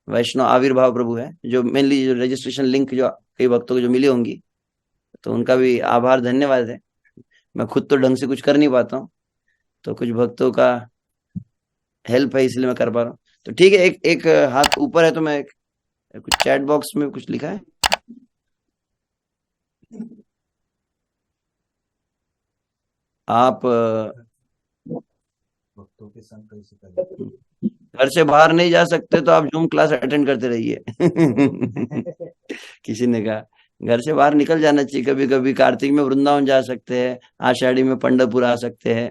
वैष्णव आविर्भाव प्रभु है, जो मेनली जो रजिस्ट्रेशन लिंक जो कई भक्तों को जो मिली होंगी, तो उनका भी आभार धन्यवाद है। मैं खुद तो ढंग से कुछ कर नहीं पाता हूँ, तो कुछ भक्तों का हेल्प है, इसलिए मैं कर पा रहा हूँ। तो ठीक है, एक एक हाथ ऊपर है, तो मैं कुछ चैट बॉक्स में कुछ लिखा है। आप भक्तों के संग कैसे करें? घर से बाहर नहीं जा सकते तो आप जूम क्लास अटेंड करते रहिए। किसी ने कहा घर से बाहर निकल जाना चाहिए, कभी कभी कार्तिक में वृंदावन जा सकते हैं, आषाढ़ी में पंढरपुर आ सकते हैं,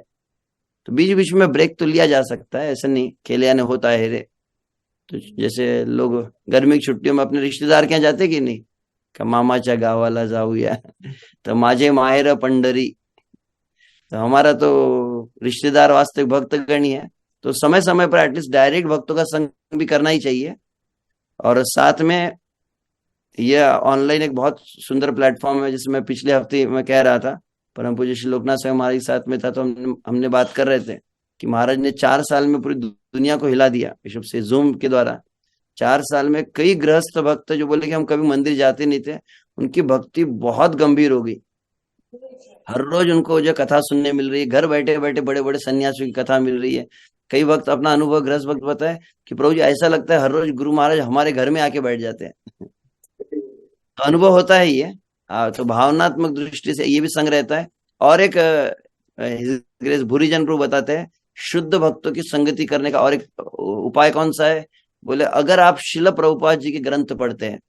तो बीच बीच में ब्रेक तो लिया जा सकता है, ऐसा नहीं खेले आने होता है रे। तो जैसे लोग गर्मी की छुट्टियों में अपने रिश्तेदार के यहाँ जाते कि नहीं, का मामाच्या गावाला जाऊया, तो माझे माहेर पंढरी। तो हमारा तो रिश्तेदार वास्तविक भक्तगण ही है, तो समय समय पर एटलीस्ट डायरेक्ट भक्तों का संग भी करना ही चाहिए। और साथ में यह ऑनलाइन एक बहुत सुंदर प्लेटफॉर्म है, जिसमें पिछले हफ्ते मैं कह रहा था, परम पूज्य श्री लोकनाथ साहब हमारे साथ में था, तो हमने बात कर रहे थे कि महाराज ने 4 साल में पूरी दुनिया को हिला दिया विश्व से, जूम के द्वारा। 4 साल में कई गृहस्थ भक्त जो बोले कि हम कभी मंदिर जाते नहीं थे, उनकी भक्ति बहुत गंभीर हो गई। हर रोज उनको जो कथा सुनने मिल रही है, घर बैठे बैठे बड़े बड़े सन्यासियों की कथा मिल रही है। कई वक्त अपना अनुभव गृहस्थ भक्त बताए कि प्रभु जी ऐसा लगता है हर रोज गुरु महाराज हमारे घर में आके बैठ जाते हैं। तो अनुभव होता है ये। तो भावनात्मक दृष्टि से ये भी संग रहता है। और एक ग्रेस भूरीजन प्रभु बताते हैं, शुद्ध भक्तों की संगति करने का और एक उपाय कौन सा है, बोले अगर आप शिल प्रभुपाद जी के ग्रंथ पढ़ते हैं,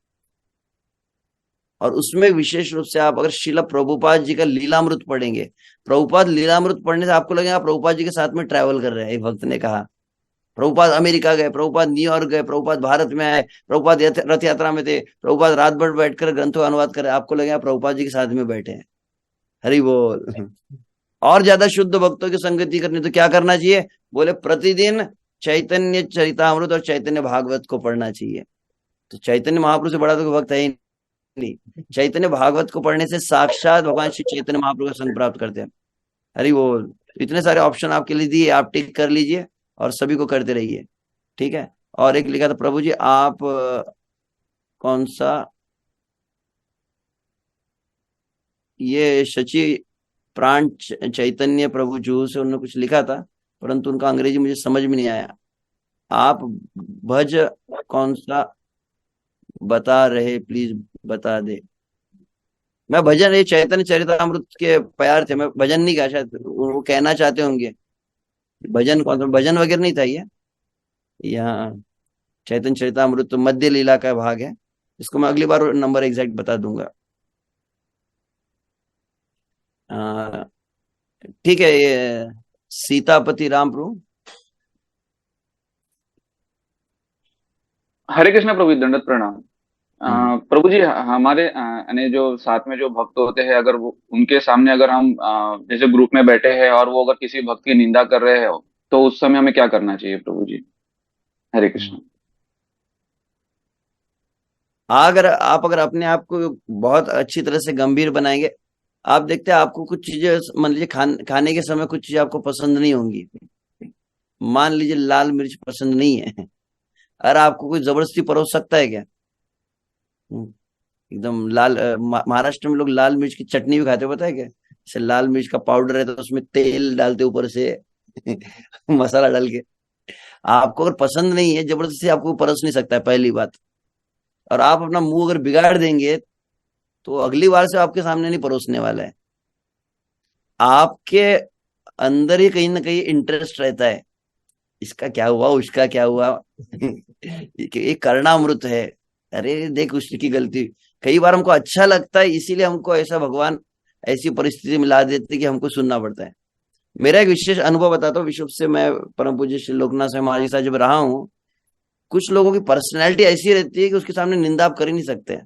और उसमें विशेष रूप से आप अगर शिल प्रभुपाद जी का लीलामृत पढ़ेंगे, प्रभुपाद लीलामृत पढ़ने से आपको लगेगा प्रभुपाद जी के साथ में ट्रैवल कर रहे हैं। एक भक्त ने कहा प्रभुपाद अमेरिका गए, प्रभुपाद न्यूयॉर्क गए, प्रभुपाद भारत में आए, प्रभुपाद रथ यात्रा में थे, प्रभुपाद रात भर बैठकर ग्रंथों का अनुवाद कर रहे, आपको लगेगा प्रभुपाद जी के साथ में बैठे हैं। हरि बोल। और ज्यादा शुद्ध भक्तों की संगति करनी तो क्या करना चाहिए, बोले प्रतिदिन चैतन्य चरितामृत और चैतन्य भागवत को पढ़ना चाहिए। तो चैतन्य महाप्रभु से बड़ा तो भक्त है ही नहीं। चैतन्य भागवत को पढ़ने से साक्षात भगवान श्री चैतन्य महाप्रभु का संग प्राप्त करते हैं। हरि बोल। इतने सारे ऑप्शन आपके लिए दिए, आप टिक कर लीजिए और सभी को करते रहिए, ठीक है। और एक लिखा था, प्रभु जी आप कौन सा, ये शचि प्राण चैतन्य प्रभु जूहू से उन्होंने कुछ लिखा था, परंतु उनका अंग्रेजी मुझे समझ में नहीं आया। आप भज कौन सा बता रहे, प्लीज बता दे। मैं भजन, ये चैतन्य चरितामृत के प्यार थे, मैं भजन नहीं कहा, शायद वो कहना चाहते होंगे भजन कौन सा, भजन वगैरह नहीं था ये। यहाँ चैतन्य चरितामृत तो मध्य लीला का भाग है, इसको मैं अगली बार नंबर एग्जैक्ट बता दूंगा। ठीक है, ये सीतापति राम प्रभु। हरे कृष्ण प्रभु जी, दंडवत प्रणाम। प्रभु जी, हमारे यानी जो साथ में जो भक्त होते हैं, अगर वो उनके सामने अगर हम जैसे ग्रुप में बैठे हैं और वो अगर किसी भक्त की निंदा कर रहे हो, तो उस समय हमें क्या करना चाहिए प्रभु जी? हरे कृष्ण। अगर अपने आप को बहुत अच्छी तरह से गंभीर बनाएंगे, आप देखते हैं आपको कुछ चीजें, मान लीजिए खाने के समय कुछ चीजें आपको पसंद नहीं होंगी। मान लीजिए लाल मिर्च पसंद नहीं है, अरे आपको कोई जबरदस्ती परोस सकता है क्या? एकदम लाल महाराष्ट्र में लोग लाल मिर्च की चटनी भी खाते हो, पता है क्या? जैसे लाल मिर्च का पाउडर है तो उसमें तेल डालते ऊपर से मसाला डाल के। आपको अगर पसंद नहीं है, जबरदस्ती आपको परोस नहीं सकता है, पहली बात। और आप अपना मुंह अगर बिगाड़ देंगे तो अगली बार से आपके सामने नहीं परोसने वाला है। आपके अंदर ही कहीं ना कहीं इंटरेस्ट रहता है, इसका क्या हुआ, उसका क्या हुआ। ये करणामृत है, अरे देख उसकी गलती। कई बार हमको अच्छा लगता है, इसीलिए हमको ऐसा भगवान ऐसी परिस्थिति में ला देते कि हमको सुनना पड़ता है। मेरा एक विशेष अनुभव बताता हूँ विश्व से। मैं परम पूज्य श्री लोकनाथ साहब महाराज के साथ जब रहा हूँ, कुछ लोगों की पर्सनैलिटी ऐसी रहती है कि उसके सामने निंदा आप कर ही नहीं सकते।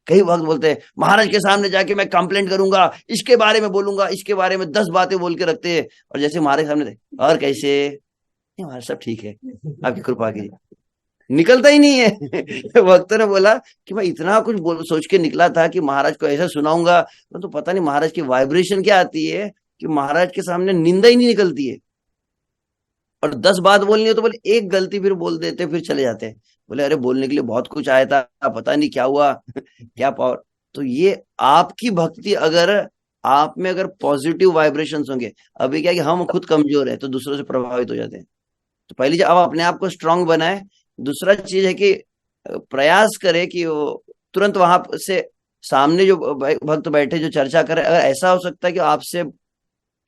कई वक्त बोलते हैं महाराज के सामने जाके मैं कंप्लेंट करूंगा, इसके बारे में बोलूंगा, इसके बारे में 10 बातें बोल के रखते हैं। और जैसे महाराज के सामने थे, और कैसे, महाराज सब ठीक है, आपकी कृपा की, निकलता ही नहीं है। वक्त ने बोला कि मैं इतना कुछ सोच के निकला था कि महाराज को ऐसा सुनाऊंगा, तो पता नहीं महाराज की वाइब्रेशन क्या आती है, कि महाराज के सामने निंदा ही नहीं निकलती है, और 10 बात बोलनी हो तो बोले एक गलती फिर बोल देते, फिर चले जाते हैं। बोले अरे बोलने के लिए बहुत कुछ आया था, पता नहीं क्या हुआ क्या पावर। तो ये आपकी भक्ति, अगर आप में अगर पॉजिटिव वाइब्रेशंस होंगे, अभी क्या है कि हम खुद कमजोर है तो दूसरों से प्रभावित हो जाते हैं। तो पहली चीज, आप अपने आप को स्ट्रांग बनाए। दूसरा चीज है कि प्रयास करे कि वो तुरंत वहां से सामने जो भक्त बैठे जो चर्चा करे, अगर ऐसा हो सकता है कि आपसे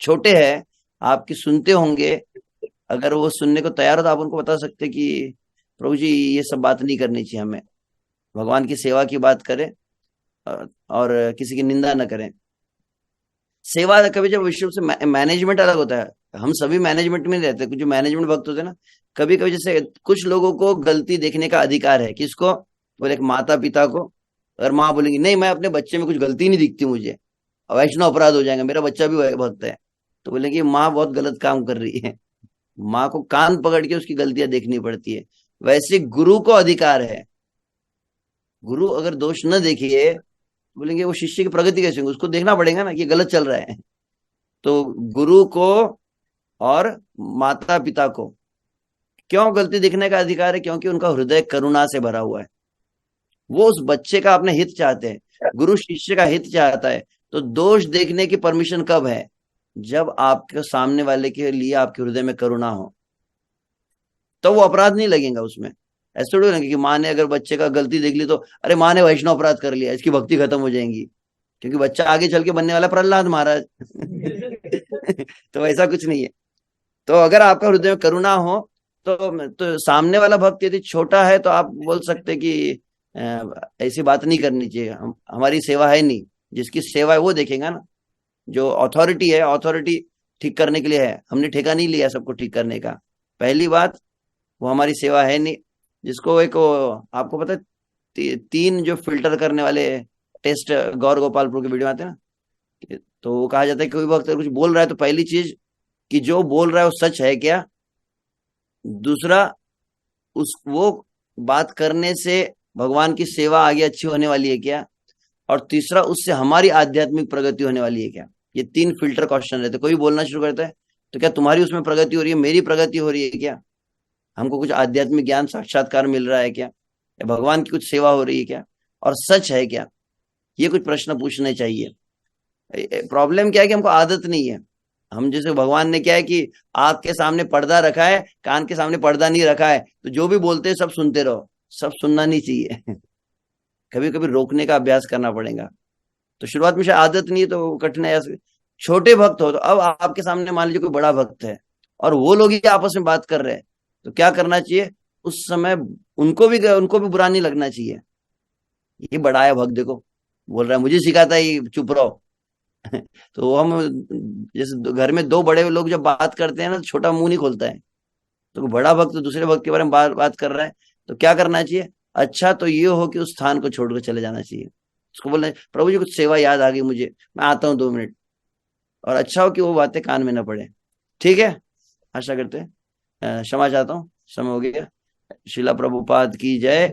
छोटे हैं, आपकी सुनते होंगे, अगर वो सुनने को तैयार हो तो आप उनको बता सकते कि प्रभु जी ये सब बात नहीं करनी चाहिए, हमें भगवान की सेवा की बात करें और किसी की निंदा न करें। सेवा कभी जब विश्व से मैनेजमेंट अलग होता है, हम सभी मैनेजमेंट में नहीं रहते, कुछ जो मैनेजमेंट भक्त होते हैं ना, कभी कभी जैसे कुछ लोगों को गलती देखने का अधिकार है। किसको? बोले माता पिता को। अगर माँ बोलेंगी नहीं मैं अपने बच्चे में कुछ गलती नहीं दिखती मुझे, वैष्णव अपराध हो जाएगा, मेरा बच्चा भी भक्त है, तो बोलेंगे माँ बहुत गलत काम कर रही है। माँ को कान पकड़ के उसकी गलतियां देखनी पड़ती है। वैसे गुरु को अधिकार है, गुरु अगर दोष न देखिए, बोलेंगे वो शिष्य की प्रगति कैसे होगी, उसको देखना पड़ेगा ना कि गलत चल रहा है। तो गुरु को और माता पिता को क्यों गलती दिखने का अधिकार है? क्योंकि उनका हृदय करुणा से भरा हुआ है, वो उस बच्चे का अपने हित चाहते हैं, गुरु शिष्य का हित चाहता है। तो दोष देखने की परमिशन कब है? जब आपके सामने वाले के लिए आपके हृदय में करुणा हो, तो वो अपराध नहीं लगेगा उसमें। ऐसे थोड़ी लगेगा कि माँ ने अगर बच्चे का गलती देख ली तो अरे माँ ने वैष्णव अपराध कर लिया, इसकी भक्ति खत्म हो जाएगी, क्योंकि बच्चा आगे चल के बनने वाला प्रहलाद महाराज तो ऐसा कुछ नहीं है। तो अगर आपका हृदय में करुणा हो तो सामने वाला भक्त यदि छोटा है तो आप बोल सकते कि ऐसी बात नहीं करनी चाहिए, हमारी सेवा है नहीं। जिसकी सेवा है वो देखेगा ना, जो अथॉरिटी है, अथॉरिटी ठीक करने के लिए है, हमने ठेका नहीं लिया सबको ठीक करने का। पहली बात, वो हमारी सेवा है नहीं। जिसको एक आपको पता है, 3 जो फिल्टर करने वाले टेस्ट गौर गोपालपुर के वीडियो आते हैं ना, तो वो कहा जाता है कि कोई वक्त कुछ बोल रहा है तो पहली चीज कि जो बोल रहा है वो सच है क्या, दूसरा उस वो बात करने से भगवान की सेवा आगे अच्छी होने वाली है क्या, और तीसरा उससे हमारी आध्यात्मिक प्रगति होने वाली है क्या। ये 3 फिल्टर क्वेश्चन रहते। कोई बोलना शुरू करता है तो क्या तुम्हारी उसमें प्रगति हो रही है, मेरी प्रगति हो रही है क्या, हमको कुछ आध्यात्मिक ज्ञान साक्षात्कार मिल रहा है क्या, या भगवान की कुछ सेवा हो रही है क्या, और सच है क्या। ये कुछ प्रश्न पूछने चाहिए। प्रॉब्लम क्या है कि हमको आदत नहीं है। हम जैसे भगवान ने क्या है कि आंख के सामने पर्दा रखा है, कान के सामने पर्दा नहीं रखा है, तो जो भी बोलते हैं सब सुनते रहो। सब सुनना नहीं चाहिए कभी कभी रोकने का अभ्यास करना पड़ेगा। तो शुरुआत में शायद आदत नहीं है तो कठिन है। छोटे भक्त हो तो अब आपके सामने मान लीजिए कोई बड़ा भक्त है और वो लोग ही आपस में बात कर रहे हैं, तो क्या करना चाहिए उस समय? उनको भी बुरा नहीं लगना चाहिए। ये बड़ा है भक्त, देखो बोल रहा है, मुझे सिखाता है ये, चुप रहो तो हम जैसे घर में 2 बड़े लोग जब बात करते हैं ना, तो छोटा मुंह नहीं खोलता है। तो बड़ा भक्त दूसरे भक्त के बारे में बात कर रहा है तो क्या करना चाहिए? अच्छा तो ये हो कि उस स्थान को छोड़कर चले जाना चाहिए। उसको बोलना है प्रभु जी कुछ सेवा याद आ गई मुझे, मैं आता हूँ 2 मिनट। और अच्छा हो कि वो बातें कान में ना पड़े। ठीक है, आशा करते हैं। क्षमा चाहता हूँ, समय हो गया। शिला प्रभुपाद की जय,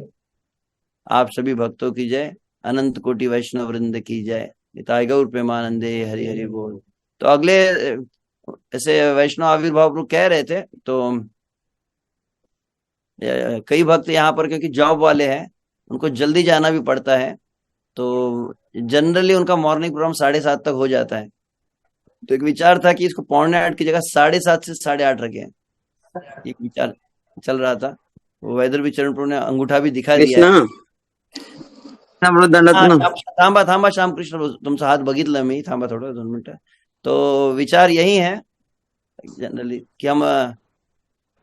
आप सभी भक्तों की जय, अनंत कोटि वैष्णव वृंद की जय। निताय गौर प्रेमानंदे, हरि हरि बोल। तो अगले ऐसे वैष्णव आविर्भाव प्रभु कह रहे थे, तो कई भक्त यहाँ पर क्योंकि जॉब वाले हैं, उनको जल्दी जाना भी पड़ता है, तो जनरली उनका मॉर्निंग प्रोग्राम 7:30 तक हो जाता है। तो एक विचार था कि इसको 7:45 की जगह 7:30 से 8:30 रखें। एक विचार चल रहा था, वो वैदर भी चरण प्रभु ने अंगूठा भी दिखा दिया है। थांबा थांबा श्यामकृष्ण, तुमचा हात बघितला मी, थांबा थोडं 2 मिनिटं। तो विचार यही है जनरली कि हम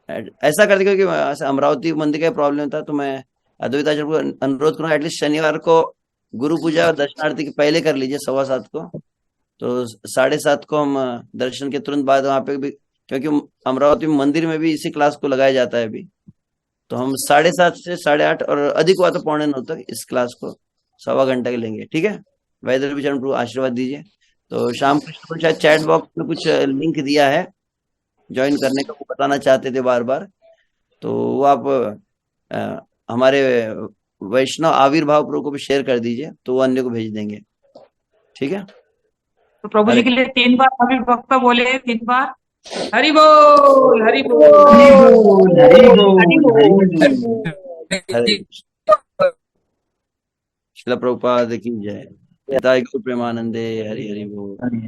ऐसा करते, क्योंकि अमरावती मंदिर का प्रॉब्लम था, तो मैं अद्वैताचार्य को अनुरोध करूंगा एटलीस्ट शनिवार को गुरु पूजा और दर्शनार्थी के पहले कर लीजिए 7:15 को। तो 7:30 को हम दर्शन के तुरंत बाद वहां पे भी, क्योंकि अमरावती में मंदिर में भी इसी क्लास को लगाया जाता है अभी, तो हम 7:30 से 8:30 और अधिक हुआ तो 8:45 तक इस क्लास को 1.25 घंटे के लेंगे। ठीक है, वैदर विचरण प्रभु आशीर्वाद दीजिए। तो शाम को शायद चैट बॉक्स में कुछ लिंक दिया है ज्वाइन करने का, वो बताना चाहते थे बार बार, तो वो आप हमारे वैष्णव आविर्भाव प्रभु को भी शेयर कर दीजिए, तो वो अन्य को भेज देंगे। ठीक है, तो तो प्रभु जी हरे के लिए 3 बार सभी भक्त बोले, 3 बार हरि बोल, हरि बोल, हरि बोल, हरि बोल, हरि हरि बोल। बोल। हरे श्रील प्रभुपाद की जय। निताई गौर प्रेमानंदे। हरि हरि बोल। हरि